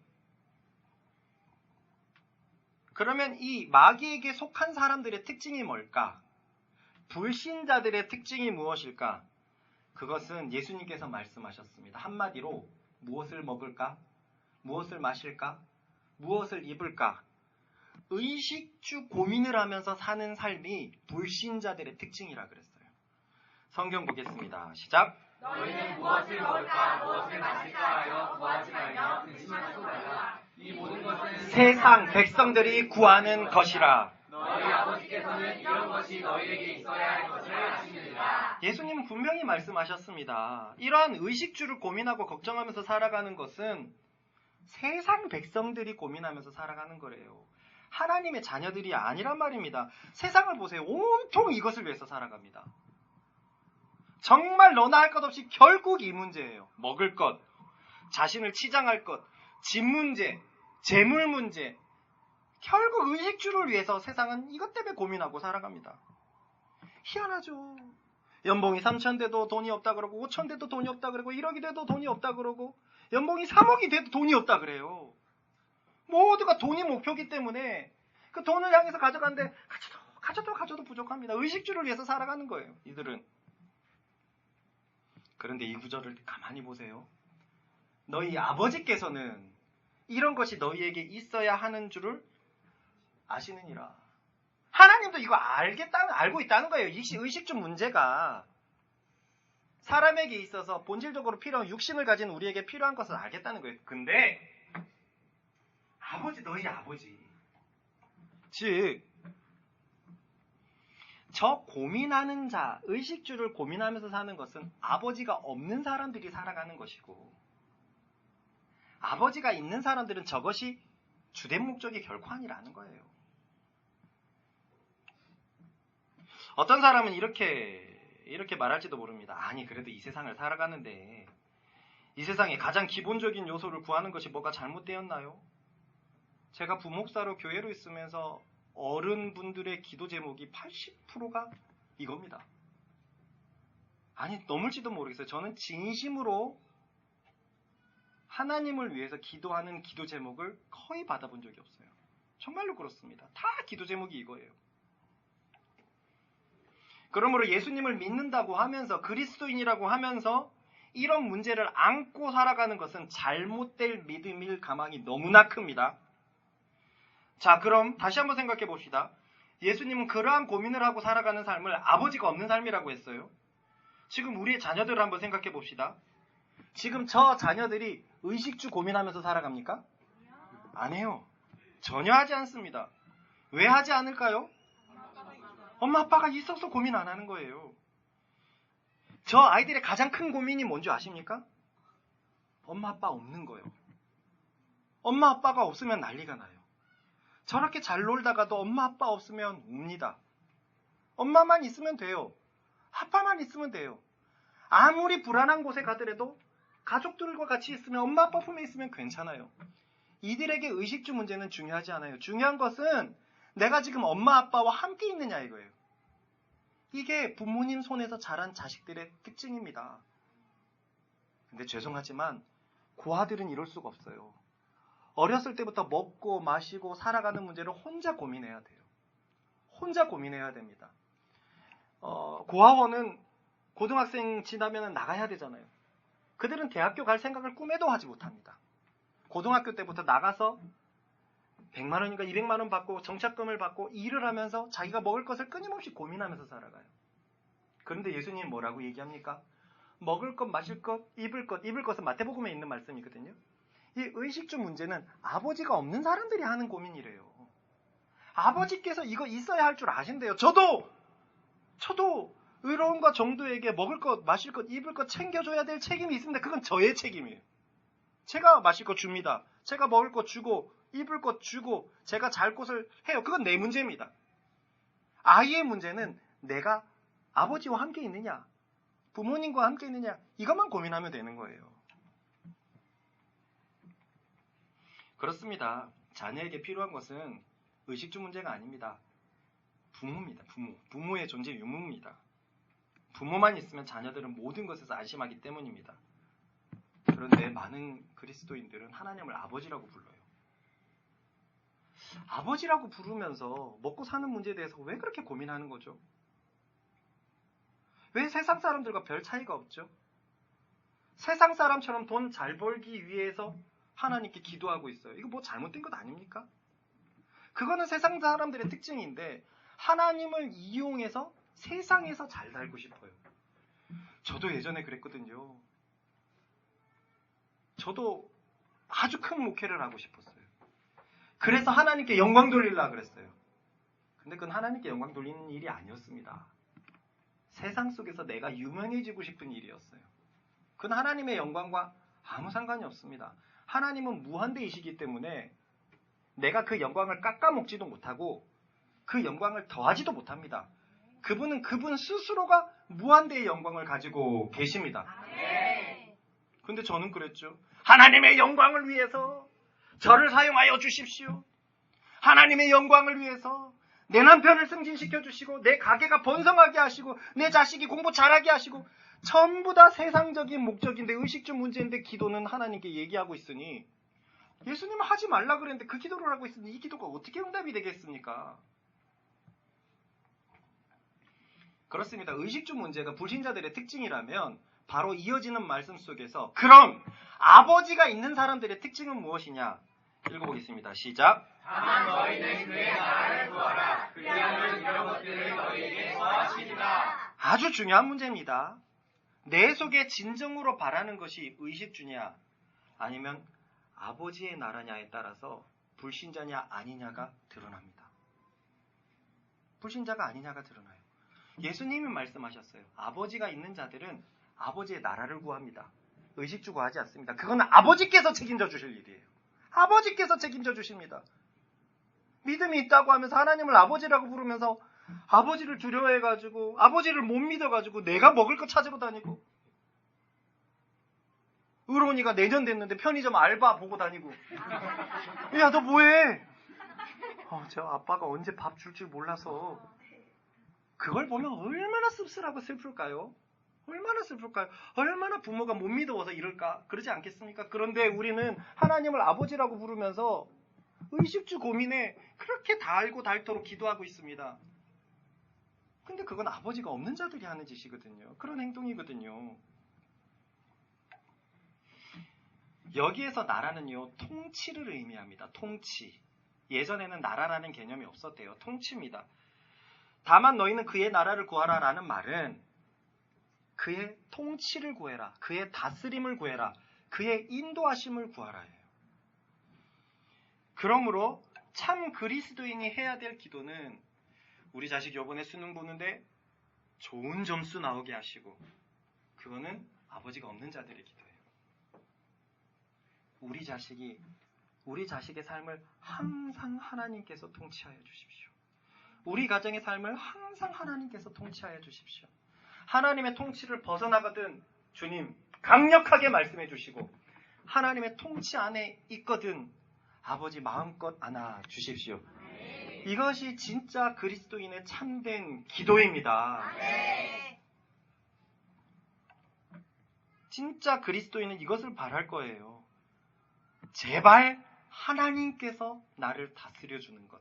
그러면 이 마귀에게 속한 사람들의 특징이 뭘까? 불신자들의 특징이 무엇일까? 그것은 예수님께서 말씀하셨습니다. 한마디로 무엇을 먹을까? 무엇을 마실까? 무엇을 입을까? 의식주 고민을 하면서 사는 삶이 불신자들의 특징이라 그랬어요. 성경 보겠습니다. 시작. 너희는 무엇을 먹을까 무엇을 마실까 하여 구하지 말며 근심하지도 말라. 이 모든 것은 세상 백성들이 구하는 것이라. 너희 아버지께서는 이런 것이 너희에게 있어야 할 것을 아시느니라. 예수님은 분명히 말씀하셨습니다. 이러한 의식주를 고민하고 걱정하면서 살아가는 것은 세상 백성들이 고민하면서 살아가는 거래요. 하나님의 자녀들이 아니란 말입니다. 세상을 보세요. 온통 이것을 위해서 살아갑니다. 정말 너나 할 것 없이 결국 이 문제예요. 먹을 것, 자신을 치장할 것, 집 문제, 재물 문제. 결국 의식주를 위해서 세상은 이것 때문에 고민하고 살아갑니다. 희한하죠. 연봉이 3천 돼도 돈이 없다 그러고 5천 돼도 돈이 없다 그러고 1억이 돼도 돈이 없다 그러고 연봉이 3억이 돼도 돈이 없다 그래요. 모두가 돈이 목표이기 때문에 그 돈을 향해서 가져가는데 가져도 부족합니다. 의식주를 위해서 살아가는 거예요. 이들은. 그런데 이 구절을 가만히 보세요. 너희 아버지께서는 이런 것이 너희에게 있어야 하는 줄을 아시느니라. 하나님도 이거 알고 있다는 거예요. 의식주 문제가 사람에게 있어서 본질적으로 필요한 육신을 가진 우리에게 필요한 것을 알겠다는 거예요. 근데 너희 아버지 즉 저 고민하는 자, 의식주를 고민하면서 사는 것은 아버지가 없는 사람들이 살아가는 것이고 아버지가 있는 사람들은 저것이 주된 목적이 결코 아니라는 거예요. 어떤 사람은 이렇게 말할지도 모릅니다. 아니 그래도 이 세상을 살아가는데 이 세상에 가장 기본적인 요소를 구하는 것이 뭐가 잘못되었나요? 제가 부목사로 교회로 있으면서 어른분들의 기도 제목이 80%가 이겁니다. 아니 넘을지도 모르겠어요. 저는 진심으로 하나님을 위해서 기도하는 기도 제목을 거의 받아본 적이 없어요. 정말로 그렇습니다. 다 기도 제목이 이거예요. 그러므로 예수님을 믿는다고 하면서 그리스도인이라고 하면서 이런 문제를 안고 살아가는 것은 잘못될 믿음일 가망이 너무나 큽니다. 자, 그럼 다시 한번 생각해 봅시다. 예수님은 그러한 고민을 하고 살아가는 삶을 아버지가 없는 삶이라고 했어요. 지금 우리의 자녀들을 한번 생각해 봅시다. 지금 저 자녀들이 의식주 고민하면서 살아갑니까? 안 해요. 전혀 하지 않습니다. 왜 하지 않을까요? 엄마 아빠가 있어서 고민 안 하는 거예요. 저 아이들의 가장 큰 고민이 뭔지 아십니까? 엄마 아빠 없는 거예요. 엄마 아빠가 없으면 난리가 나요. 저렇게 잘 놀다가도 엄마 아빠 없으면 웁니다. 엄마만 있으면 돼요. 아빠만 있으면 돼요. 아무리 불안한 곳에 가더라도 가족들과 같이 있으면 엄마 아빠 품에 있으면 괜찮아요. 이들에게 의식주 문제는 중요하지 않아요. 중요한 것은 내가 지금 엄마 아빠와 함께 있느냐 이거예요. 이게 부모님 손에서 자란 자식들의 특징입니다. 근데 죄송하지만 고아들은 이럴 수가 없어요. 어렸을 때부터 먹고 마시고 살아가는 문제를 혼자 고민해야 돼요. 혼자 고민해야 됩니다. 고아원은 고등학생 지나면 나가야 되잖아요. 그들은 대학교 갈 생각을 꿈에도 하지 못합니다. 고등학교 때부터 나가서 100만 원인가 200만 원 받고 정착금을 받고 일을 하면서 자기가 먹을 것을 끊임없이 고민하면서 살아가요. 그런데 예수님이 뭐라고 얘기합니까? 먹을 것, 마실 것, 입을 것은 마태복음에 있는 말씀이거든요. 이 의식주 문제는 아버지가 없는 사람들이 하는 고민이래요. 아버지께서 이거 있어야 할 줄 아신대요. 저도 의로움과 정도에게 먹을 것, 마실 것, 입을 것 챙겨줘야 될 책임이 있습니다. 그건 저의 책임이에요. 제가 마실 것 줍니다. 제가 먹을 것 주고 입을 것 주고 제가 잘 곳을 해요. 그건 내 문제입니다. 아이의 문제는 내가 아버지와 함께 있느냐, 부모님과 함께 있느냐, 이것만 고민하면 되는 거예요. 그렇습니다. 자녀에게 필요한 것은 의식주 문제가 아닙니다. 부모입니다. 부모의 존재 유무입니다. 부모만 있으면 자녀들은 모든 것에서 안심하기 때문입니다. 그런데 많은 그리스도인들은 하나님을 아버지라고 불러요. 아버지라고 부르면서 먹고 사는 문제에 대해서 왜 그렇게 고민하는 거죠? 왜 세상 사람들과 별 차이가 없죠? 세상 사람처럼 돈 잘 벌기 위해서 하나님께 기도하고 있어요. 이거 뭐 잘못된 것 아닙니까? 그거는 세상 사람들의 특징인데 하나님을 이용해서 세상에서 잘 살고 싶어요. 저도 예전에 그랬거든요. 저도 아주 큰 목회를 하고 싶었어요. 그래서 하나님께 영광 돌리려고 그랬어요. 근데 그건 하나님께 영광 돌리는 일이 아니었습니다. 세상 속에서 내가 유명해지고 싶은 일이었어요. 그건 하나님의 영광과 아무 상관이 없습니다. 하나님은 무한대이시기 때문에 내가 그 영광을 깎아먹지도 못하고 그 영광을 더하지도 못합니다. 그분은 그분 스스로가 무한대의 영광을 가지고 계십니다. 근데 저는 그랬죠. 하나님의 영광을 위해서 저를 사용하여 주십시오. 하나님의 영광을 위해서 내 남편을 승진시켜 주시고 내 가게가 번성하게 하시고 내 자식이 공부 잘하게 하시고 전부 다 세상적인 목적인데 의식주 문제인데 기도는 하나님께 얘기하고 있으니 예수님은 하지 말라 그랬는데 그 기도를 하고 있으니 이 기도가 어떻게 응답이 되겠습니까? 그렇습니다. 의식주 문제가 불신자들의 특징이라면 바로 이어지는 말씀 속에서 그럼 아버지가 있는 사람들의 특징은 무엇이냐? 읽어보겠습니다. 시작. 다만 너희는 그의 나라를 구하라. 그리하면 이런 것들을 너희에게 더하시리라. 아주 중요한 문제입니다. 내 속에 진정으로 바라는 것이 의식주냐 아니면 아버지의 나라냐에 따라서 불신자냐 아니냐가 드러납니다. 불신자가 아니냐가 드러나요. 예수님이 말씀하셨어요. 아버지가 있는 자들은 아버지의 나라를 구합니다. 의식주 구하지 않습니다. 그건 아버지께서 책임져 주실 일이에요. 아버지께서 책임져 주십니다. 믿음이 있다고 하면서 하나님을 아버지라고 부르면서 아버지를 두려워해가지고 아버지를 못 믿어가지고 내가 먹을 거 찾으러 다니고 의로운이가 내년 됐는데 편의점 알바 보고 다니고 야 너 뭐해? 저 아빠가 언제 밥 줄 줄 몰라서 그걸 보면 얼마나 씁쓸하고 슬플까요? 얼마나 슬플까요? 얼마나 부모가 못 믿어서 이럴까? 그러지 않겠습니까? 그런데 우리는 하나님을 아버지라고 부르면서 의식주 고민에 그렇게 달고 닳도록 기도하고 있습니다. 근데 그건 아버지가 없는 자들이 하는 짓이거든요. 그런 행동이거든요. 여기에서 나라는요, 통치를 의미합니다. 통치. 예전에는 나라라는 개념이 없었대요. 통치입니다. 다만 너희는 그의 나라를 구하라라는 말은 그의 통치를 구해라. 그의 다스림을 구해라. 그의 인도하심을 구하라예요. 그러므로 참 그리스도인이 해야 될 기도는 우리 자식 이번에 수능 보는데 좋은 점수 나오게 하시고, 그거는 아버지가 없는 자들의 기도예요. 우리 자식의 삶을 항상 하나님께서 통치하여 주십시오. 우리 가정의 삶을 항상 하나님께서 통치하여 주십시오. 하나님의 통치를 벗어나거든 주님 강력하게 말씀해 주시고, 하나님의 통치 안에 있거든 아버지 마음껏 안아 주십시오. 이것이 진짜 그리스도인의 참된 기도입니다. 진짜 그리스도인은 이것을 바랄 거예요. 제발 하나님께서 나를 다스려 주는 것.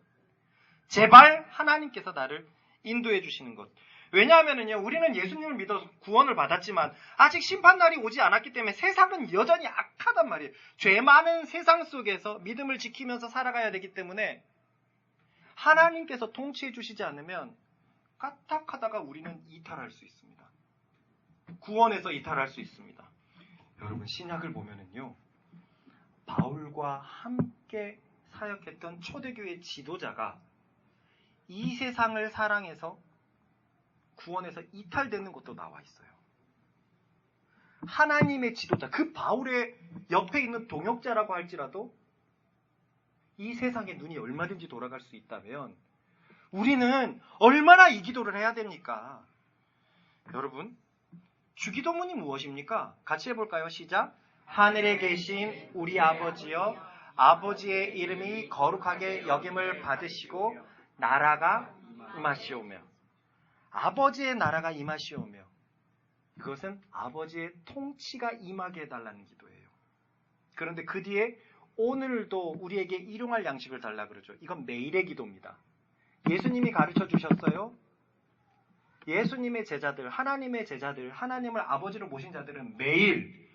제발 하나님께서 나를 인도해 주시는 것. 왜냐하면요, 우리는 예수님을 믿어서 구원을 받았지만 아직 심판날이 오지 않았기 때문에 세상은 여전히 악하단 말이에요. 죄 많은 세상 속에서 믿음을 지키면서 살아가야 되기 때문에 하나님께서 통치해 주시지 않으면 까딱하다가 우리는 이탈할 수 있습니다. 구원에서 이탈할 수 있습니다. 여러분, 신약을 보면은요, 바울과 함께 사역했던 초대교회 지도자가 이 세상을 사랑해서 구원에서 이탈되는 것도 나와 있어요. 하나님의 지도자, 그 바울의 옆에 있는 동역자라고 할지라도 이 세상의 눈이 얼마든지 돌아갈 수 있다면 우리는 얼마나 이 기도를 해야 됩니까? 여러분, 주기도문이 무엇입니까? 같이 해볼까요? 시작! 하늘에 계신 우리 아버지여, 아버지의 이름이 거룩하게 여김을 받으시고 나라가 임하시오며. 아버지의 나라가 임하시오며. 그것은 아버지의 통치가 임하게 해달라는 기도예요. 그런데 그 뒤에 오늘도 우리에게 일용할 양식을 달라 그러죠. 이건 매일의 기도입니다. 예수님이 가르쳐 주셨어요. 예수님의 제자들, 하나님의 제자들, 하나님을 아버지로 모신 자들은 매일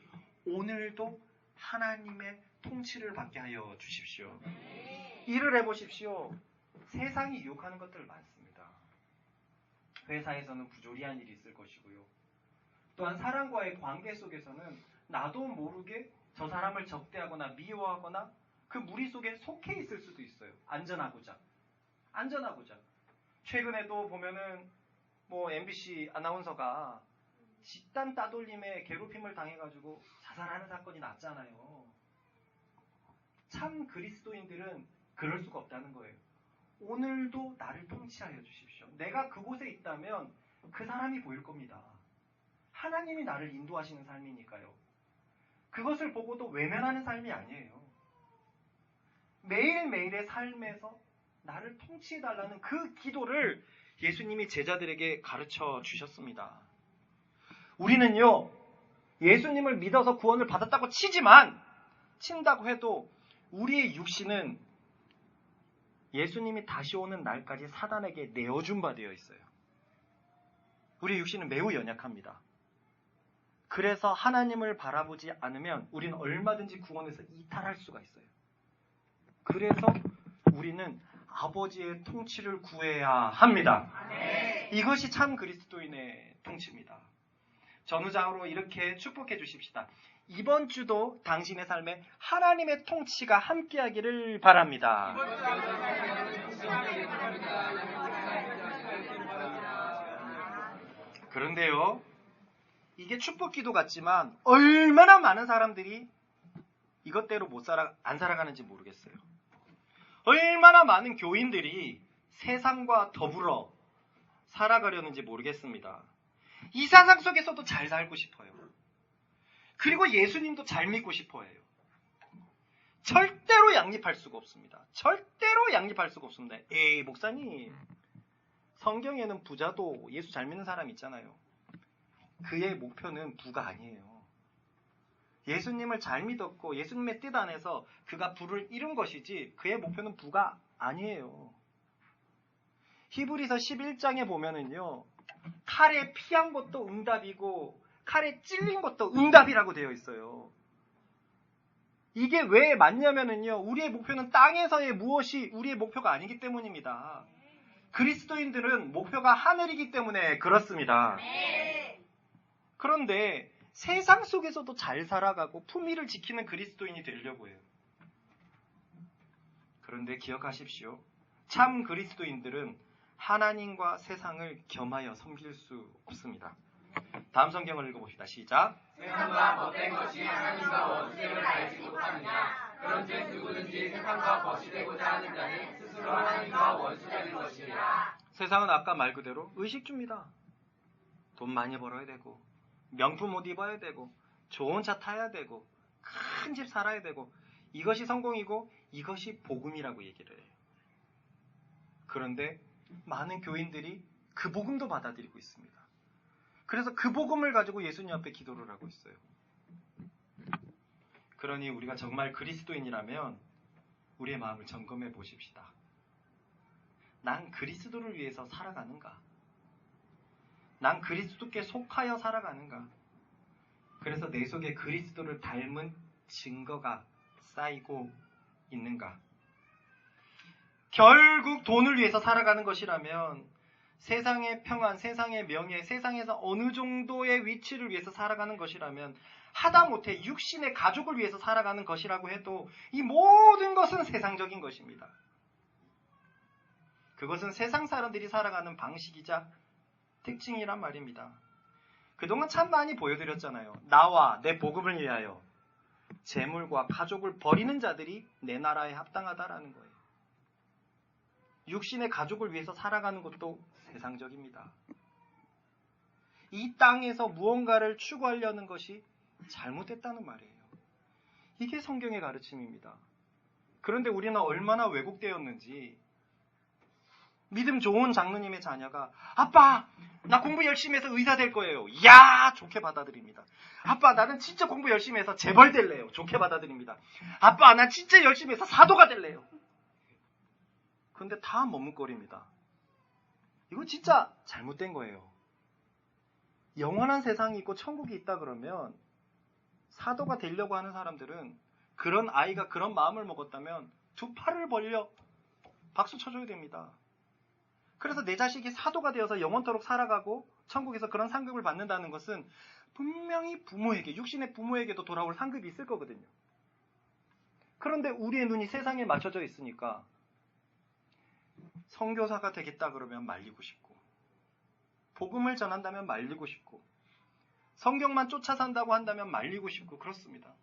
오늘도 하나님의 통치를 받게 하여 주십시오. 일을 해보십시오. 세상이 유혹하는 것들 많습니다. 회사에서는 부조리한 일이 있을 것이고요. 또한 사람과의 관계 속에서는 나도 모르게 저 사람을 적대하거나 미워하거나 그 무리 속에 속해 있을 수도 있어요. 안전하고자. 최근에도 보면은 MBC 아나운서가 집단 따돌림에 괴롭힘을 당해가지고 자살하는 사건이 났잖아요. 참 그리스도인들은 그럴 수가 없다는 거예요. 오늘도 나를 통치하여 주십시오. 내가 그곳에 있다면 그 사람이 보일 겁니다. 하나님이 나를 인도하시는 삶이니까요. 그것을 보고도 외면하는 삶이 아니에요. 매일매일의 삶에서 나를 통치해달라는 그 기도를 예수님이 제자들에게 가르쳐 주셨습니다. 우리는요, 예수님을 믿어서 구원을 받았다고 친다고 해도 우리의 육신은 예수님이 다시 오는 날까지 사단에게 내어준 바 되어 있어요. 우리의 육신은 매우 연약합니다. 그래서 하나님을 바라보지 않으면 우리는 얼마든지 구원에서 이탈할 수가 있어요. 그래서 우리는 아버지의 통치를 구해야 합니다. 이것이 참 그리스도인의 통치입니다. 전우장으로 이렇게 축복해 주십시다. 이번 주도 당신의 삶에 하나님의 통치가 함께하기를 바랍니다. 그런데요, 이게 축복기도 같지만 얼마나 많은 사람들이 이것대로 안 살아가는지 모르겠어요. 얼마나 많은 교인들이 세상과 더불어 살아가려는지 모르겠습니다. 이 세상 속에서도 잘 살고 싶어요. 그리고 예수님도 잘 믿고 싶어 해요. 절대로 양립할 수가 없습니다. 에이, 목사님, 성경에는 부자도 예수 잘 믿는 사람 있잖아요. 그의 목표는 부가 아니에요. 예수님을 잘 믿었고 예수님의 뜻 안에서 그가 부를 이룬 것이지 그의 목표는 부가 아니에요. 히브리서 11장에 보면은요. 칼에 피한 것도 응답이고 칼에 찔린 것도 응답이라고 되어 있어요. 이게 왜 맞냐면은요. 우리의 목표는 땅에서의 무엇이 우리의 목표가 아니기 때문입니다. 그리스도인들은 목표가 하늘이기 때문에 그렇습니다. 그런데 세상 속에서도 잘 살아가고 품위를 지키는 그리스도인이 되려고 해요. 그런데 기억하십시오. 참 그리스도인들은 하나님과 세상을 겸하여 섬길 수 없습니다. 다음 성경을 읽어봅시다. 시작. 세상과 벗된 것이 하나님과 원수됨을 알지 못하느냐. 그런즉 누구든지 세상과 벗이 되고자 하는 자는 스스로 하나님과 원수되는 것이니라. 세상은 아까 말 그대로 의식주입니다. 돈 많이 벌어야 되고 명품 옷 입어야 되고 좋은 차 타야 되고 큰 집 살아야 되고 이것이 성공이고 이것이 복음이라고 얘기를 해요. 그런데 많은 교인들이 그 복음도 받아들이고 있습니다. 그래서 그 복음을 가지고 예수님 앞에 기도를 하고 있어요. 그러니 우리가 정말 그리스도인이라면 우리의 마음을 점검해 보십시다. 난 그리스도를 위해서 살아가는가? 난 그리스도께 속하여 살아가는가? 그래서 내 속에 그리스도를 닮은 증거가 쌓이고 있는가? 결국 돈을 위해서 살아가는 것이라면 세상의 평안, 세상의 명예, 세상에서 어느 정도의 위치를 위해서 살아가는 것이라면 하다못해 육신의 가족을 위해서 살아가는 것이라고 해도 이 모든 것은 세상적인 것입니다. 그것은 세상 사람들이 살아가는 방식이자 특징이란 말입니다. 그동안 참 많이 보여드렸잖아요. 나와 내 복음을 위하여 재물과 가족을 버리는 자들이 내 나라에 합당하다라는 거예요. 육신의 가족을 위해서 살아가는 것도 세상적입니다. 이 땅에서 무언가를 추구하려는 것이 잘못됐다는 말이에요. 이게 성경의 가르침입니다. 그런데 우리는 얼마나 왜곡되었는지 믿음 좋은 장로님의 자녀가 아빠 나 공부 열심히 해서 의사 될 거예요. 야 좋게 받아들입니다. 아빠 나는 진짜 공부 열심히 해서 재벌 될래요. 좋게 받아들입니다. 아빠 난 진짜 열심히 해서 사도가 될래요. 그런데 다 머뭇거립니다. 이거 진짜 잘못된 거예요. 영원한 세상이 있고 천국이 있다 그러면 사도가 되려고 하는 사람들은 그런 아이가 그런 마음을 먹었다면 두 팔을 벌려 박수 쳐줘야 됩니다. 그래서 내 자식이 사도가 되어서 영원토록 살아가고 천국에서 그런 상급을 받는다는 것은 분명히 부모에게, 육신의 부모에게도 돌아올 상급이 있을 거거든요. 그런데 우리의 눈이 세상에 맞춰져 있으니까 선교사가 되겠다 그러면 말리고 싶고 복음을 전한다면 말리고 싶고 성경만 쫓아 산다고 한다면 말리고 싶고 그렇습니다.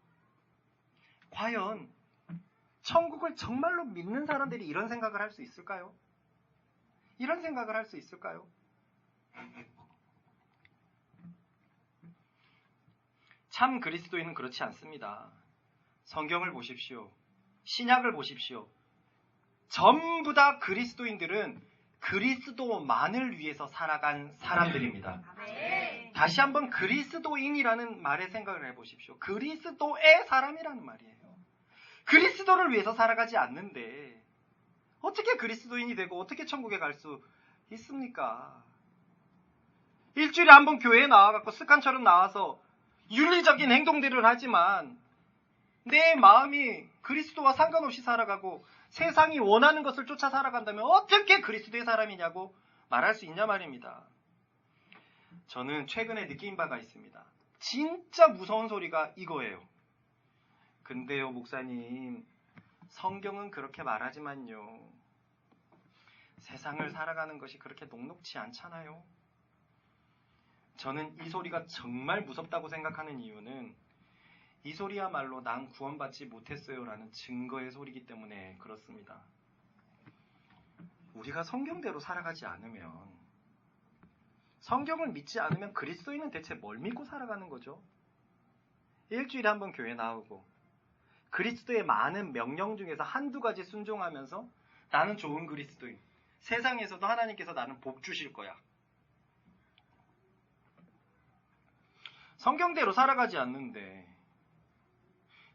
과연 천국을 정말로 믿는 사람들이 이런 생각을 할 수 있을까요? 이런 생각을 할 수 있을까요? 참 그리스도인은 그렇지 않습니다. 성경을 보십시오. 신약을 보십시오. 전부 다 그리스도인들은 그리스도만을 위해서 살아간 사람들입니다. 다시 한번 그리스도인이라는 말에 생각을 해보십시오. 그리스도의 사람이라는 말이에요. 그리스도를 위해서 살아가지 않는데 어떻게 그리스도인이 되고 어떻게 천국에 갈 수 있습니까? 일주일에 한 번 교회에 나와갖고 습관처럼 나와서 윤리적인 행동들을 하지만 내 마음이 그리스도와 상관없이 살아가고 세상이 원하는 것을 쫓아 살아간다면 어떻게 그리스도의 사람이냐고 말할 수 있냐 말입니다. 저는 최근에 느낀 바가 있습니다. 진짜 무서운 소리가 이거예요. 근데요 목사님 성경은 그렇게 말하지만요 세상을 살아가는 것이 그렇게 녹록지 않잖아요. 저는 이 소리가 정말 무섭다고 생각하는 이유는 이 소리야말로 난 구원받지 못했어요 라는 증거의 소리이기 때문에 그렇습니다. 우리가 성경대로 살아가지 않으면 성경을 믿지 않으면 그리스도인은 대체 뭘 믿고 살아가는 거죠? 일주일에 한 번 교회 나오고 그리스도의 많은 명령 중에서 한두 가지 순종하면서 나는 좋은 그리스도인, 세상에서도 하나님께서 나는 복 주실 거야. 성경대로 살아가지 않는데,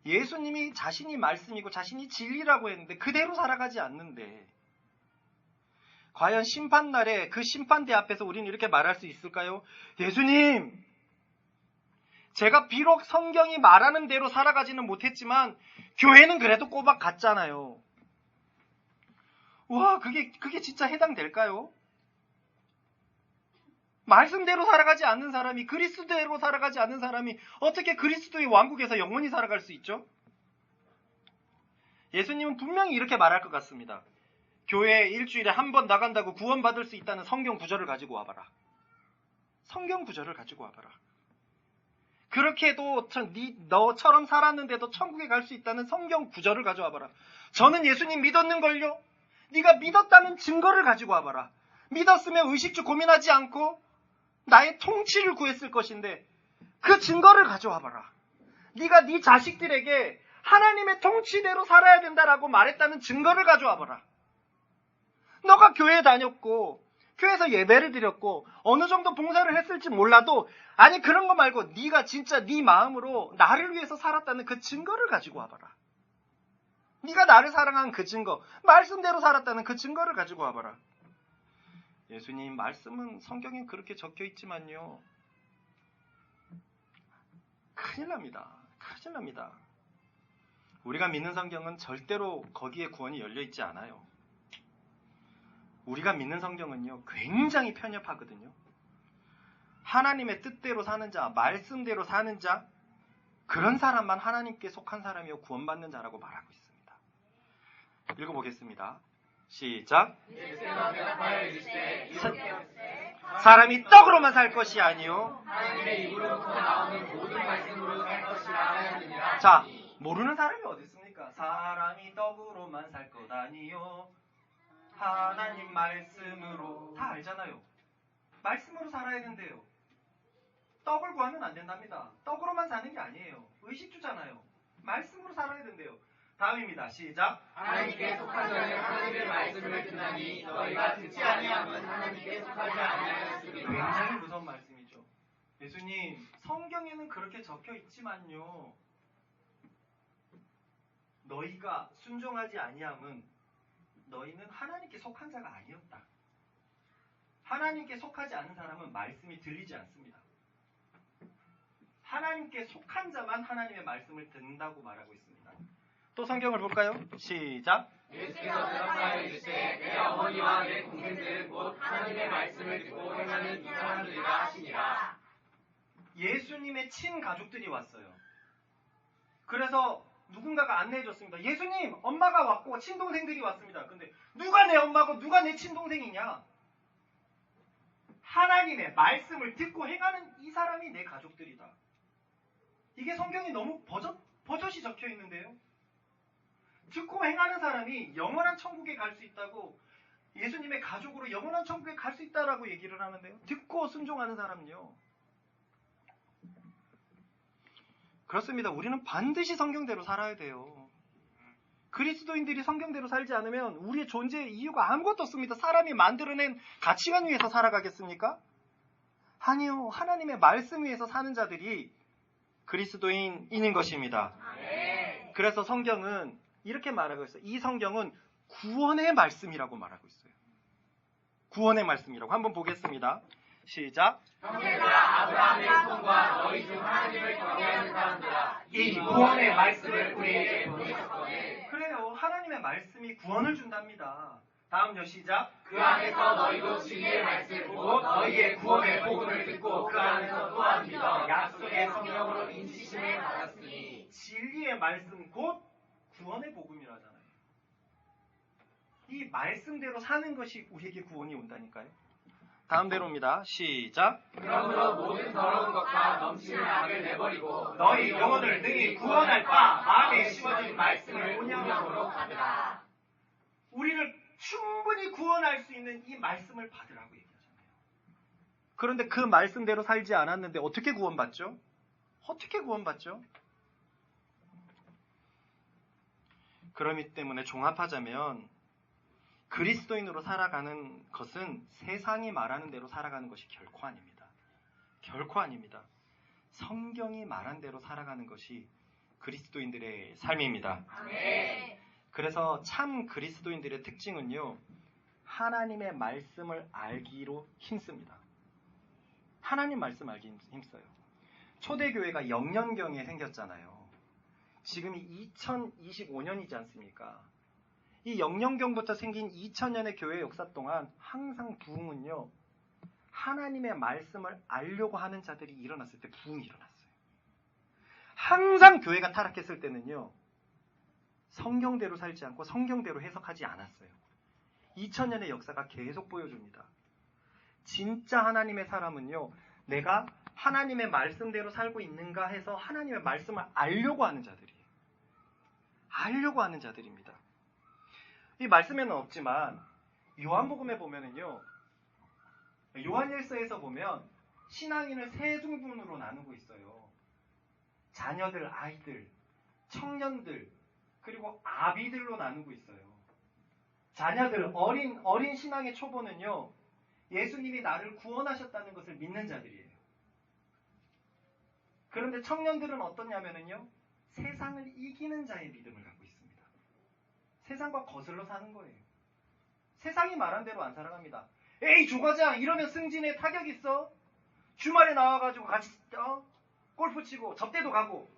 예수님이 자신이 말씀이고 자신이 진리라고 했는데 그대로 살아가지 않는데, 과연 심판날에 그 심판대 앞에서 우리는 이렇게 말할 수 있을까요? 예수님, 제가 비록 성경이 말하는 대로 살아가지는 못했지만 교회는 그래도 꼬박 갔잖아요. 와, 그게 진짜 해당될까요? 말씀대로 살아가지 않는 사람이, 그리스도대로 살아가지 않는 사람이 어떻게 그리스도의 왕국에서 영원히 살아갈 수 있죠? 예수님은 분명히 이렇게 말할 것 같습니다. 교회에 일주일에 한 번 나간다고 구원받을 수 있다는 성경 구절을 가지고 와봐라. 성경 구절을 가지고 와봐라. 그렇게 해도 너처럼 살았는데도 천국에 갈 수 있다는 성경 구절을 가져와봐라. 저는 예수님 믿었는걸요? 네가 믿었다는 증거를 가지고 와봐라. 믿었으면 의식주 고민하지 않고 나의 통치를 구했을 것인데 그 증거를 가져와봐라. 네가 네 자식들에게 하나님의 통치대로 살아야 된다라고 말했다는 증거를 가져와봐라. 너가 교회 다녔고 교회에서 예배를 드렸고 어느 정도 봉사를 했을지 몰라도, 아니 그런 거 말고 네가 진짜 네 마음으로 나를 위해서 살았다는 그 증거를 가지고 와봐라. 네가 나를 사랑한 그 증거, 말씀대로 살았다는 그 증거를 가지고 와봐라. 예수님 말씀은 성경에 그렇게 적혀 있지만요, 큰일 납니다. 큰일 납니다. 우리가 믿는 성경은 절대로 거기에 구원이 열려 있지 않아요. 우리가 믿는 성경은요, 굉장히 편협하거든요. 하나님의 뜻대로 사는 자, 말씀대로 사는 자, 그런 사람만 하나님께 속한 사람이요 구원받는 자라고 말하고 있습니다. 읽어보겠습니다. 시작. 예수께서 대답하여 이르시되 사람이 떡으로만 살 것이 아니요 하나님의 입으로부터 나오는 모든 말씀으로 살 것이라 하였느니라. 자, 모르는 사람이 어디 있습니까? 사람이 떡으로만 살 것 아니요 하나님 말씀으로. 다 알잖아요. 말씀으로 살아야 된대요. 떡을 구하면 안 된답니다. 떡으로만 사는 게 아니에요. 의식주잖아요. 말씀으로 살아야 된대요. 다음입니다. 시작. 하나님께 속한 자는 하나님의 말씀을 듣나니 너희가 듣지 아니함은 하나님께 속하지 아니하였으리라. 굉장히 무서운 말씀이죠. 예수님, 성경에는 그렇게 적혀 있지만요, 너희가 순종하지 아니함은 너희는 하나님께 속한 자가 아니었다. 하나님께 속하지 않은 사람은 말씀이 들리지 않습니다. 하나님께 속한 자만 하나님의 말씀을 듣는다고 말하고 있습니다. 또 성경을 볼까요? 시작. 예수께서 대답하여 이르시되 내 어머니와 내 동생들은 곧 하나님의 말씀을 듣고 행하는 이 사람들이라 하시니라. 예수님의 친가족들이 왔어요. 그래서 누군가가 안내해 줬습니다. 예수님, 엄마가 왔고 친동생들이 왔습니다. 근데 누가 내 엄마고 누가 내 친동생이냐? 하나님의 말씀을 듣고 행하는 이 사람이 내 가족들이다. 이게 성경이 너무 버젓이 적혀 있는데요. 듣고 행하는 사람이 영원한 천국에 갈 수 있다고, 예수님의 가족으로 영원한 천국에 갈 수 있다라고 얘기를 하는데요. 듣고 순종하는 사람은요. 그렇습니다. 우리는 반드시 성경대로 살아야 돼요. 그리스도인들이 성경대로 살지 않으면 우리의 존재의 이유가 아무것도 없습니다. 사람이 만들어낸 가치관 위에서 살아가겠습니까? 아니요. 하나님의 말씀 위에서 사는 자들이 그리스도인인 것입니다. 그래서 성경은 이렇게 말하고 있어요. 이 성경은 구원의 말씀이라고 말하고 있어요. 구원의 말씀이라고. 한번 보겠습니다. 시작. 형제들아, 아브라함의 손과 너희 중 하나님을 경외하는 사람들아, 이 구원의 말씀을 우리에게 보내셨거늘. 그래요. 하나님의 말씀이 구원을 준답니다. 다음요. 시작. 그 안에서 너희도 진리의 말씀 곧 너희의 구원의 복음을 듣고 그 안에서 또한 믿어 약속의 성령으로 인치심을 받았으니. 진리의 말씀 곧 구원의 복음이라잖아요. 이 말씀대로 사는 것이 우리에게 구원이 온다니까요. 다음 대로입니다. 시작. 그러므로 모든 더러운 것과 넘치는 악을 내버리고 너희 영혼을 능히 구원할 바 마음에 심어진 말씀을 운영으로 받으라. 우리를 충분히 구원할 수 있는 이 말씀을 받으라고 얘기하잖아요. 그런데 그 말씀대로 살지 않았는데 어떻게 구원받죠? 어떻게 구원받죠? 그렇기 때문에 종합하자면 그리스도인으로 살아가는 것은 세상이 말하는 대로 살아가는 것이 결코 아닙니다. 결코 아닙니다. 성경이 말한 대로 살아가는 것이 그리스도인들의 삶입니다. 아멘. 그래서 참 그리스도인들의 특징은요, 하나님의 말씀을 알기로 힘씁니다. 하나님 말씀 알기 힘써요. 초대교회가 영년경에 생겼잖아요. 지금이 2025년이지 않습니까? 이 영년경부터 생긴 2000년의 교회 역사 동안 항상 부흥은요, 하나님의 말씀을 알려고 하는 자들이 일어났을 때 부흥이 일어났어요. 항상 교회가 타락했을 때는요, 성경대로 살지 않고 성경대로 해석하지 않았어요. 2000년의 역사가 계속 보여줍니다. 진짜 하나님의 사람은요, 내가 하나님의 말씀대로 살고 있는가 해서 하나님의 말씀을 알려고 하는 자들이에요. 알려고 하는 자들입니다. 이 말씀에는 없지만 요한복음에 보면은요, 요한일서에서 보면 신앙인을 세 중분으로 나누고 있어요. 자녀들, 아이들, 청년들, 그리고 아비들로 나누고 있어요. 자녀들, 어린 신앙의 초보는요, 예수님이 나를 구원하셨다는 것을 믿는 자들이에요. 그런데 청년들은 어떠냐면요, 세상을 이기는 자의 믿음을 갖고 있습니다. 세상과 거슬러 사는 거예요. 세상이 말한 대로 안 살아갑니다. 에이, 조과장, 이러면 승진에 타격 있어? 주말에 나와가지고 같이 골프 치고 접대도 가고.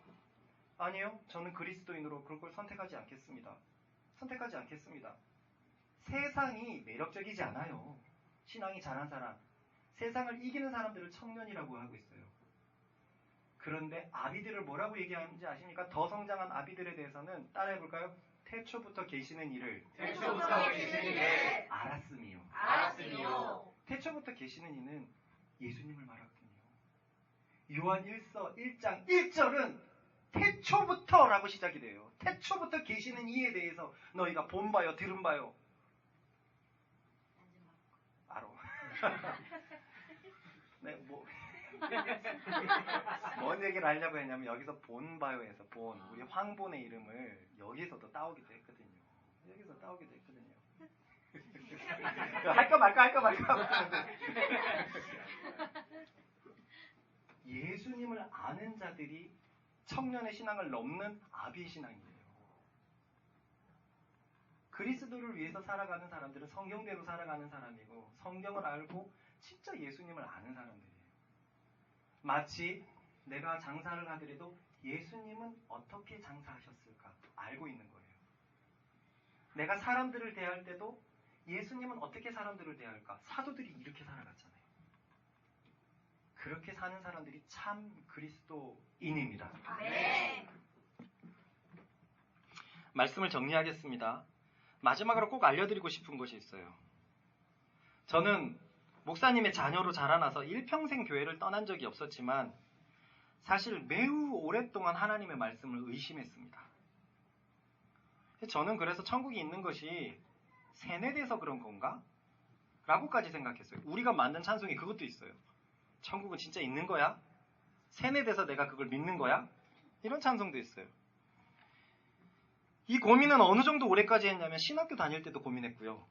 아니요, 저는 그리스도인으로 그럴 걸 선택하지 않겠습니다. 선택하지 않겠습니다. 세상이 매력적이지 않아요. 신앙이 잘한 사람, 세상을 이기는 사람들을 청년이라고 하고 있어요. 그런데 아비들을 뭐라고 얘기하는지 아십니까? 더 성장한 아비들에 대해서는 따라해볼까요? 태초부터 계시는 이를 알았음이요. 태초부터 계시는 이는 예수님을 말하거든요. 요한 1서 1장 1절은 태초부터라고 시작이 돼요. 태초부터 계시는 이에 대해서 너희가 본 바요, 들은 바요. 알아. 네, 뭔 얘기를 하려고 했냐면, 여기서 본 바요에서 본, 우리 황본의 이름을 여기서도 따오기도 했거든요. 여기서 따오기도 했거든요. 할까 말까. 예수님을 아는 자들이 청년의 신앙을 넘는 아비의 신앙이에요. 그리스도를 위해서 살아가는 사람들은 성경대로 살아가는 사람이고, 성경을 알고 진짜 예수님을 아는 사람들이에요. 마치 내가 장사를 하더라도 예수님은 어떻게 장사하셨을까 알고 있는 거예요. 내가 사람들을 대할 때도 예수님은 어떻게 사람들을 대할까? 사도들이 이렇게 살아갔잖아요. 그렇게 사는 사람들이 참 그리스도인입니다. 아멘. 말씀을 정리하겠습니다. 마지막으로 꼭 알려드리고 싶은 것이 있어요. 저는 목사님의 자녀로 자라나서 일평생 교회를 떠난 적이 없었지만 사실 매우 오랫동안 하나님의 말씀을 의심했습니다. 저는 그래서 천국이 있는 것이 세뇌돼서 그런 건가? 라고까지 생각했어요. 우리가 만든 찬송이 그것도 있어요. 천국은 진짜 있는 거야? 세뇌돼서 내가 그걸 믿는 거야? 이런 찬송도 있어요. 이 고민은 어느 정도 오래까지 했냐면 신학교 다닐 때도 고민했고요.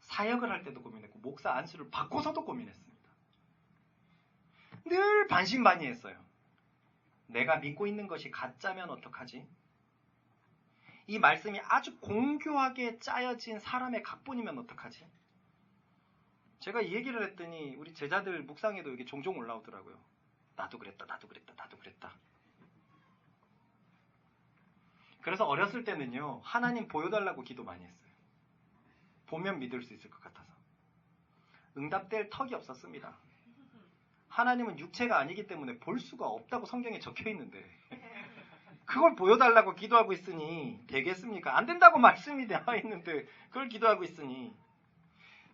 사역을 할 때도 고민했고, 목사 안수를 받고서도 고민했습니다. 늘 반신반의했어요. 내가 믿고 있는 것이 가짜면 어떡하지? 이 말씀이 아주 공교하게 짜여진 사람의 각본이면 어떡하지? 제가 이 얘기를 했더니 우리 제자들 묵상에도 이게 종종 올라오더라고요. 나도 그랬다. 그래서 어렸을 때는요, 하나님 보여달라고 기도 많이 했어요. 보면 믿을 수 있을 것 같아서. 응답될 턱이 없었습니다. 하나님은 육체가 아니기 때문에 볼 수가 없다고 성경에 적혀 있는데 그걸 보여달라고 기도하고 있으니 되겠습니까? 안 된다고 말씀이 되어 있는데 그걸 기도하고 있으니.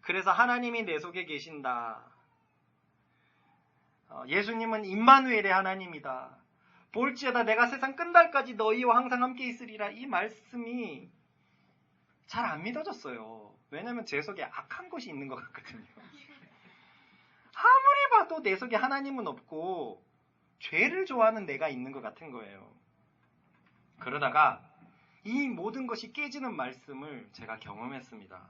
그래서 하나님이 내 속에 계신다. 예수님은 임마누엘의 하나님이다. 볼지어다 내가 세상 끝날까지 너희와 항상 함께 있으리라. 이 말씀이 잘 안 믿어졌어요. 왜냐하면 제 속에 악한 것이 있는 것 같거든요. 아무리 봐도 내 속에 하나님은 없고 죄를 좋아하는 내가 있는 것 같은 거예요. 그러다가 이 모든 것이 깨지는 말씀을 제가 경험했습니다.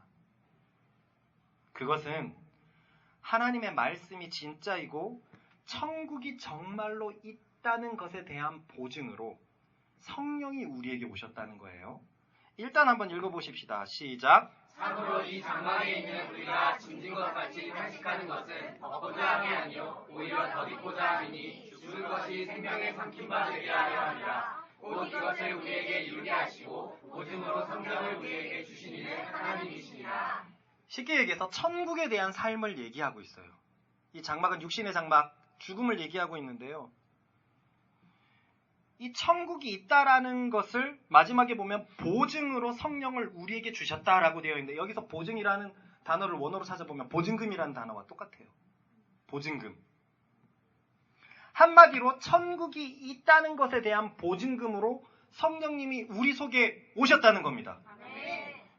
그것은 하나님의 말씀이 진짜이고 천국이 정말로 있다는 것에 대한 보증으로 성령이 우리에게 오셨다는 거예요. 일단 한번 읽어보십시다. 시작. 참으로 이 장막에 있는 우리가 짐진 것 같이 탄식하는 것은 걷고자 함이 아니요 오히려 더 입고자 함이니 죽은 것이 생명에 삼킨 바 되게 하려 함이라. 곧 이것을 우리에게 이루게 하시고 보증으로 성경을 우리에게 주신 이는 하나님이시니라. 쉽게 얘기해서 천국에 대한 삶을 얘기하고 있어요. 이 장막은 육신의 장막, 죽음을 얘기하고 있는데요. 이 천국이 있다라는 것을 마지막에 보면 보증으로 성령을 우리에게 주셨다라고 되어 있는데, 여기서 보증이라는 단어를 원어로 찾아보면 보증금이라는 단어와 똑같아요. 보증금. 한마디로 천국이 있다는 것에 대한 보증금으로 성령님이 우리 속에 오셨다는 겁니다.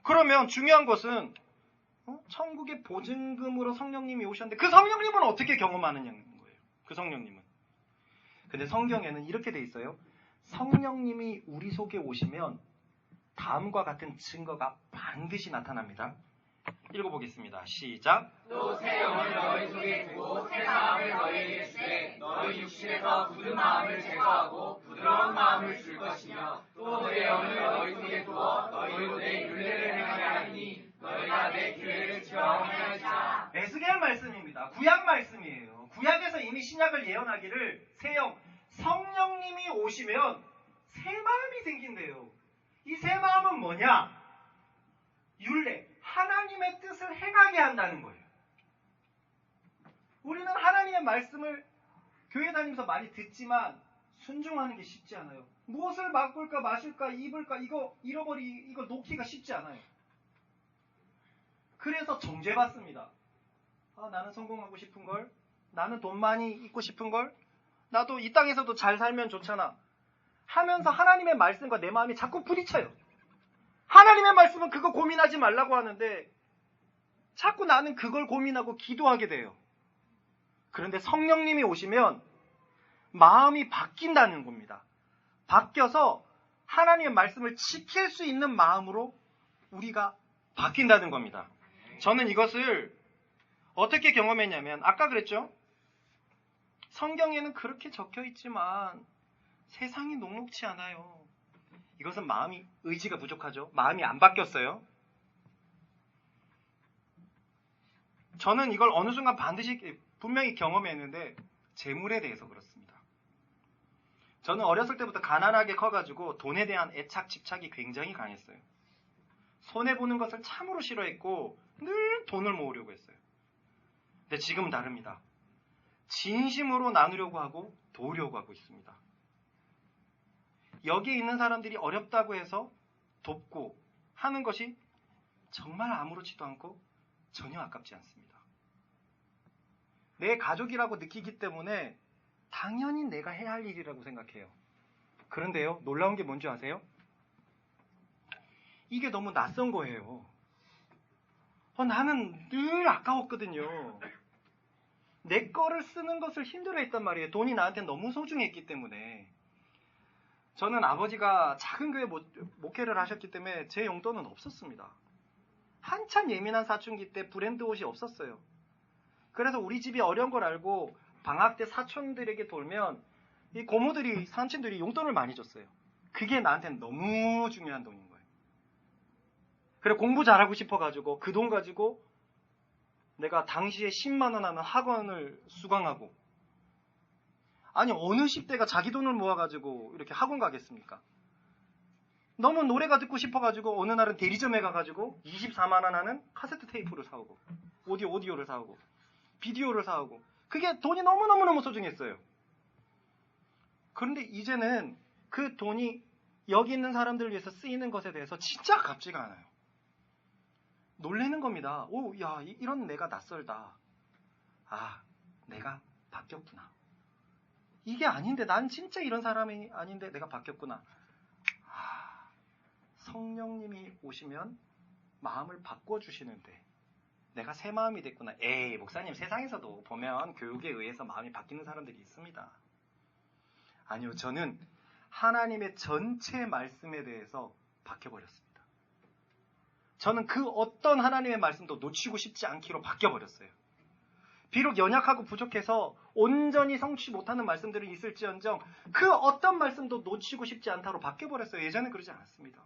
그러면 중요한 것은 천국의 보증금으로 성령님이 오셨는데 그 성령님은 어떻게 경험하느냐는 거예요. 그 성령님은. 근데 성경에는 이렇게 돼 있어요. 성령님이 우리 속에 오시면 다음과 같은 증거가 반드시 나타납니다. 읽어보겠습니다. 시작. 또 새 영을 너희 속에 두고 새 마음을 너희에게 주되 너희 육신에서 굳은 마음을 제거하고 부드러운 마음을 줄 것이며 또 내 영을 너희 속에 두어 너희로 내 율례를 행하게 하리니 너희가 내 규례를 지켜하리라. 에스겔 말씀입니다. 구약 말씀이에요. 구약에서 이미 신약을 예언하기를 새 영, 성령님이 오시면 새 마음이 생긴대요. 이 새 마음은 뭐냐? 율례, 하나님의 뜻을 행하게 한다는 거예요. 우리는 하나님의 말씀을 교회 다니면서 많이 듣지만 순종하는 게 쉽지 않아요. 무엇을 바꿀까 마실까 입을까 이거 놓기가 쉽지 않아요. 그래서 정죄받습니다. 나는 성공하고 싶은 걸, 나는 돈 많이 있고 싶은 걸, 나도 이 땅에서도 잘 살면 좋잖아 하면서 하나님의 말씀과 내 마음이 자꾸 부딪혀요. 하나님의 말씀은 그거 고민하지 말라고 하는데 자꾸 나는 그걸 고민하고 기도하게 돼요. 그런데 성령님이 오시면 마음이 바뀐다는 겁니다. 바뀌어서 하나님의 말씀을 지킬 수 있는 마음으로 우리가 바뀐다는 겁니다. 저는 이것을 어떻게 경험했냐면 아까 그랬죠? 성경에는 그렇게 적혀 있지만 세상이 녹록치 않아요. 이것은 의지가 부족하죠. 마음이 안 바뀌었어요. 저는 이걸 어느 순간 반드시 분명히 경험했는데 재물에 대해서 그렇습니다. 저는 어렸을 때부터 가난하게 커가지고 돈에 대한 애착, 집착이 굉장히 강했어요. 손해보는 것을 참으로 싫어했고 늘 돈을 모으려고 했어요. 근데 지금은 다릅니다. 진심으로 나누려고 하고 도우려고 하고 있습니다. 여기에 있는 사람들이 어렵다고 해서 돕고 하는 것이 정말 아무렇지도 않고 전혀 아깝지 않습니다. 내 가족이라고 느끼기 때문에 당연히 내가 해야 할 일이라고 생각해요. 그런데요, 놀라운 게 뭔지 아세요? 이게 너무 낯선 거예요. 나는 늘 아까웠거든요. 내 거를 쓰는 것을 힘들어했단 말이에요. 돈이 나한테 너무 소중했기 때문에. 저는 아버지가 작은 교회 목회를 하셨기 때문에 제 용돈은 없었습니다. 한참 예민한 사춘기 때 브랜드 옷이 없었어요. 그래서 우리 집이 어려운 걸 알고 방학 때 사촌들에게 돌면 이 고모들이, 삼촌들이 용돈을 많이 줬어요. 그게 나한테는 너무 중요한 돈인 거예요. 그래 공부 잘하고 싶어가지고 그 돈 가지고 내가 당시에 10만 원 하는 학원을 수강하고, 아니 어느 10대가 자기 돈을 모아가지고 이렇게 학원 가겠습니까? 너무 노래가 듣고 싶어가지고 어느 날은 대리점에 가가지고 24만 원 하는 카세트 테이프를 사오고 오디오를 사오고 비디오를 사오고, 그게 돈이 너무너무 소중했어요. 그런데 이제는 그 돈이 여기 있는 사람들을 위해서 쓰이는 것에 대해서 진짜 아깝지가 않아요. 놀라는 겁니다. 야, 이런 내가 낯설다. 내가 바뀌었구나. 이게 아닌데, 난 진짜 이런 사람이 아닌데 내가 바뀌었구나. 성령님이 오시면 마음을 바꿔주시는데 내가 새 마음이 됐구나. 목사님, 세상에서도 보면 교육에 의해서 마음이 바뀌는 사람들이 있습니다. 아니요, 저는 하나님의 전체 말씀에 대해서 바뀌어버렸습니다. 저는 그 어떤 하나님의 말씀도 놓치고 싶지 않기로 바뀌어버렸어요. 비록 연약하고 부족해서 온전히 성취 못하는 말씀들은 있을지언정 그 어떤 말씀도 놓치고 싶지 않다로 바뀌어버렸어요. 예전에 그러지 않았습니다.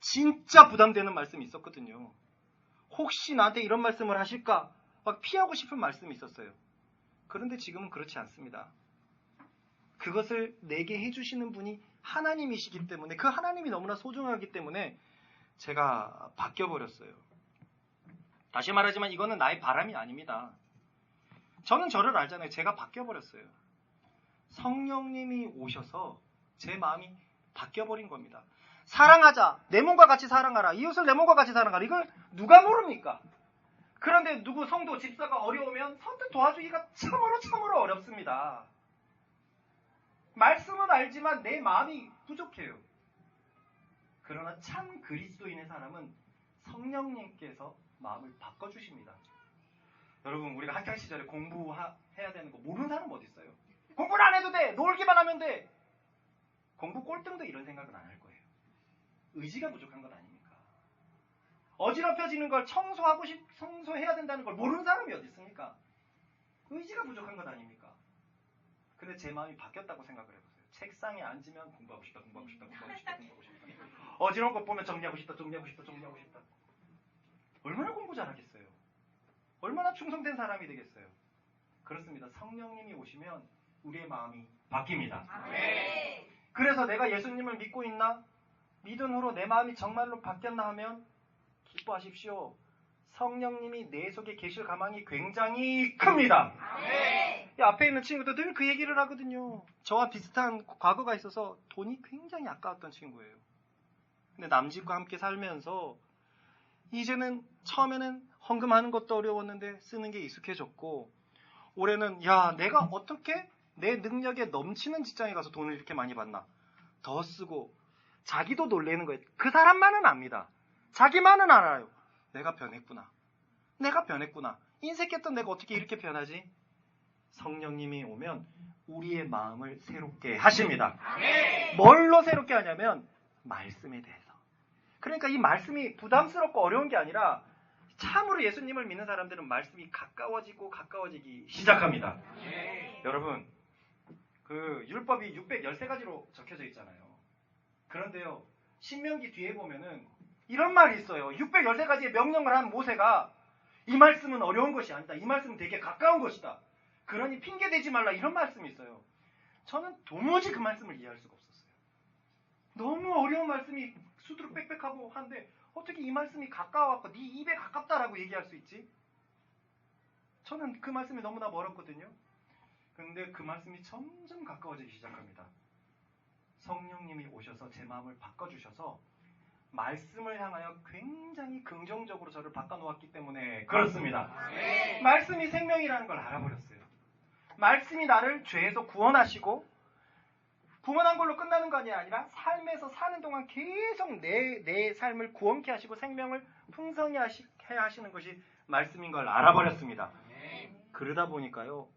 진짜 부담되는 말씀이 있었거든요. 혹시 나한테 이런 말씀을 하실까? 막 피하고 싶은 말씀이 있었어요. 그런데 지금은 그렇지 않습니다. 그것을 내게 해주시는 분이 하나님이시기 때문에 그 하나님이 너무나 소중하기 때문에 제가 바뀌어버렸어요. 다시 말하지만 이거는 나의 바람이 아닙니다. 저는 저를 알잖아요. 제가 바뀌어버렸어요. 성령님이 오셔서 제 마음이 바뀌어버린 겁니다. 사랑하자. 내 몸과 같이 사랑하라. 이웃을 내 몸과 같이 사랑하라. 이걸 누가 모릅니까? 그런데 누구 성도 집사가 어려우면 선뜻 도와주기가 참으로 어렵습니다. 말씀은 알지만 내 마음이 부족해요. 그러나 참 그리스도인의 사람은 성령님께서 마음을 바꿔주십니다. 여러분, 우리가 학창 시절에 공부해야 되는 거 모르는 사람 어디 있어요? 공부를 안 해도 돼. 놀기만 하면 돼. 공부 꼴등도 이런 생각은 안 할 거예요. 의지가 부족한 것 아닙니까? 어지럽혀지는 걸 청소해야 된다는 걸 모르는 사람이 어디 있습니까? 의지가 부족한 것 아닙니까? 근데 제 마음이 바뀌었다고 생각을 해보세요. 책상에 앉으면 공부하고 싶다. 어지러운 것 보면 정리하고 싶다. 얼마나 공부 잘하겠어요? 얼마나 충성된 사람이 되겠어요? 그렇습니다. 성령님이 오시면 우리의 마음이 바뀝니다. 그래서 내가 예수님을 믿고 있나? 믿은 후로 내 마음이 정말로 바뀌었나 하면 기뻐하십시오. 성령님이 내 속에 계실 가망이 굉장히 큽니다. 이 앞에 있는 친구도 늘 그 얘기를 하거든요. 저와 비슷한 과거가 있어서 돈이 굉장히 아까웠던 친구예요. 근데 남집과 함께 살면서 이제는 처음에는 헌금하는 것도 어려웠는데 쓰는 게 익숙해졌고, 올해는 내가 어떻게 내 능력에 넘치는 직장에 가서 돈을 이렇게 많이 받나, 더 쓰고. 자기도 놀라는 거예요. 그 사람만은 압니다. 자기만은 알아요. 내가 변했구나. 인색했던 내가 어떻게 이렇게 변하지? 성령님이 오면 우리의 마음을 새롭게 하십니다. 뭘로 새롭게 하냐면 말씀에 대해서. 그러니까 이 말씀이 부담스럽고 어려운 게 아니라 참으로 예수님을 믿는 사람들은 말씀이 가까워지기 시작합니다. 여러분, 그 율법이 613가지로 적혀져 있잖아요. 그런데요, 신명기 뒤에 보면은 이런 말이 있어요. 613가지의 명령을 한 모세가 이 말씀은 어려운 것이 아니다. 이 말씀은 되게 가까운 것이다. 그러니 핑계대지 말라, 이런 말씀이 있어요. 저는 도무지 그 말씀을 이해할 수가 없었어요. 너무 어려운 말씀이 수두룩 빽빽하고 한데 어떻게 이 말씀이 가까워갖고 네 입에 가깝다라고 얘기할 수 있지? 저는 그 말씀이 너무나 멀었거든요. 그런데 그 말씀이 점점 가까워지기 시작합니다. 성령님이 오셔서 제 마음을 바꿔주셔서 말씀을 향하여 굉장히 긍정적으로 저를 바꿔놓았기 때문에 그렇습니다. 말씀이 생명이라는 걸 알아버렸어요. 말씀이 나를 죄에서 구원하시고, 구원한 걸로 끝나는 것이 아니라 삶에서 사는 동안 계속 내 삶을 구원케 하시고 생명을 풍성히 하시는 것이 말씀인 걸 알아버렸습니다. 그러다 보니까요,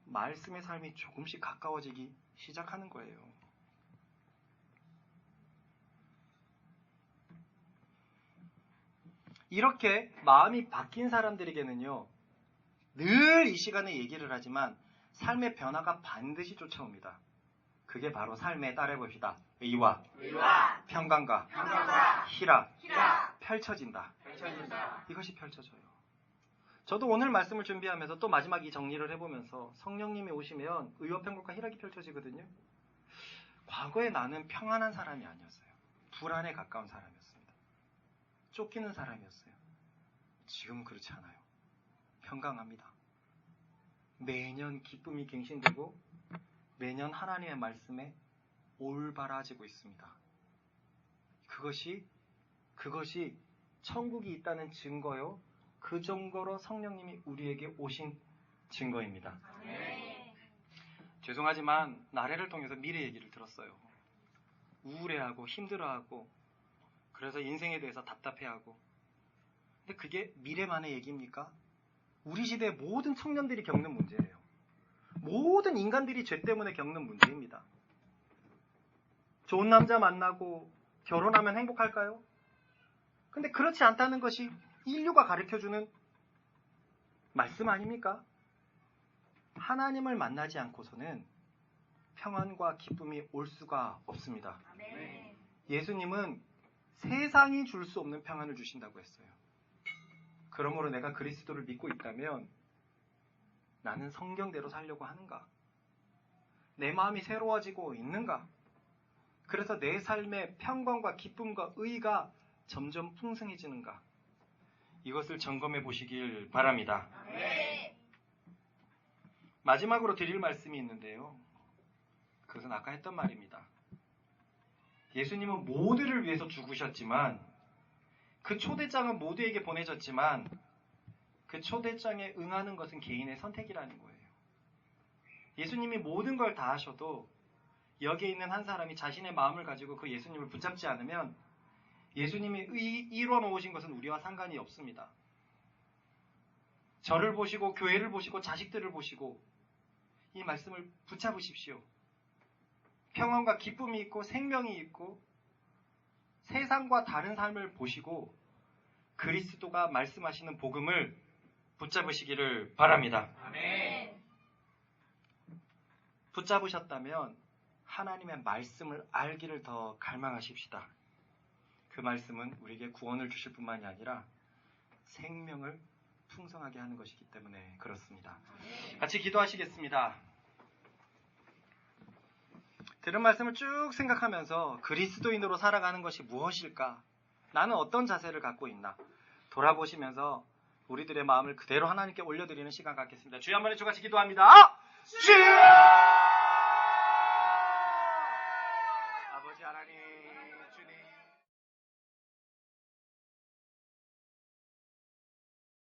말씀의 삶이 조금씩 가까워지기 시작하는 거예요. 이렇게 마음이 바뀐 사람들에게는요, 늘 이 시간에 얘기를 하지만 삶의 변화가 반드시 쫓아옵니다. 그게 바로 삶에 따라해봅시다. 의와 평강과 희락 펼쳐진다. 이것이 펼쳐져요. 저도 오늘 말씀을 준비하면서 또 마지막 이 정리를 해보면서 성령님이 오시면 의와 평강과 희락이 펼쳐지거든요. 과거에 나는 평안한 사람이 아니었어요. 불안에 가까운 사람이었습니다. 쫓기는 사람이었어요. 지금은 그렇지 않아요. 평강합니다. 매년 기쁨이 갱신되고 매년 하나님의 말씀에 올바라지고 있습니다. 그것이 천국이 있다는 증거요. 그 정도로 성령님이 우리에게 오신 증거입니다. 죄송하지만 나래를 통해서 미래 얘기를 들었어요. 우울해하고 힘들어하고 그래서 인생에 대해서 답답해하고. 근데 그게 미래만의 얘기입니까? 우리 시대의 모든 청년들이 겪는 문제예요. 모든 인간들이 죄 때문에 겪는 문제입니다. 좋은 남자 만나고 결혼하면 행복할까요? 근데 그렇지 않다는 것이 인류가 가르쳐주는 말씀 아닙니까? 하나님을 만나지 않고서는 평안과 기쁨이 올 수가 없습니다. 아멘. 예수님은 세상이 줄 수 없는 평안을 주신다고 했어요. 그러므로 내가 그리스도를 믿고 있다면 나는 성경대로 살려고 하는가? 내 마음이 새로워지고 있는가? 그래서 내 삶의 평강과 기쁨과 의가 점점 풍성해지는가? 이것을 점검해 보시길 바랍니다. 아멘. 마지막으로 드릴 말씀이 있는데요. 그것은 아까 했던 말입니다. 예수님은 모두를 위해서 죽으셨지만 그 초대장은 모두에게 보내졌지만 그 초대장에 응하는 것은 개인의 선택이라는 거예요. 예수님이 모든 걸 다 하셔도 여기에 있는 한 사람이 자신의 마음을 가지고 그 예수님을 붙잡지 않으면 예수님이 이루어 놓으신 것은 우리와 상관이 없습니다. 저를 보시고 교회를 보시고 자식들을 보시고 이 말씀을 붙잡으십시오. 평안과 기쁨이 있고 생명이 있고 세상과 다른 삶을 보시고 그리스도가 말씀하시는 복음을 붙잡으시기를 바랍니다. 아멘. 붙잡으셨다면 하나님의 말씀을 알기를 더 갈망하십시다. 그 말씀은 우리에게 구원을 주실 뿐만이 아니라 생명을 풍성하게 하는 것이기 때문에 그렇습니다. 같이 기도하시겠습니다. 들은 말씀을 쭉 생각하면서 그리스도인으로 살아가는 것이 무엇일까? 나는 어떤 자세를 갖고 있나? 돌아보시면서 우리들의 마음을 그대로 하나님께 올려드리는 시간 갖겠습니다. 주여 한 번에 주같이 기도합니다. 주여!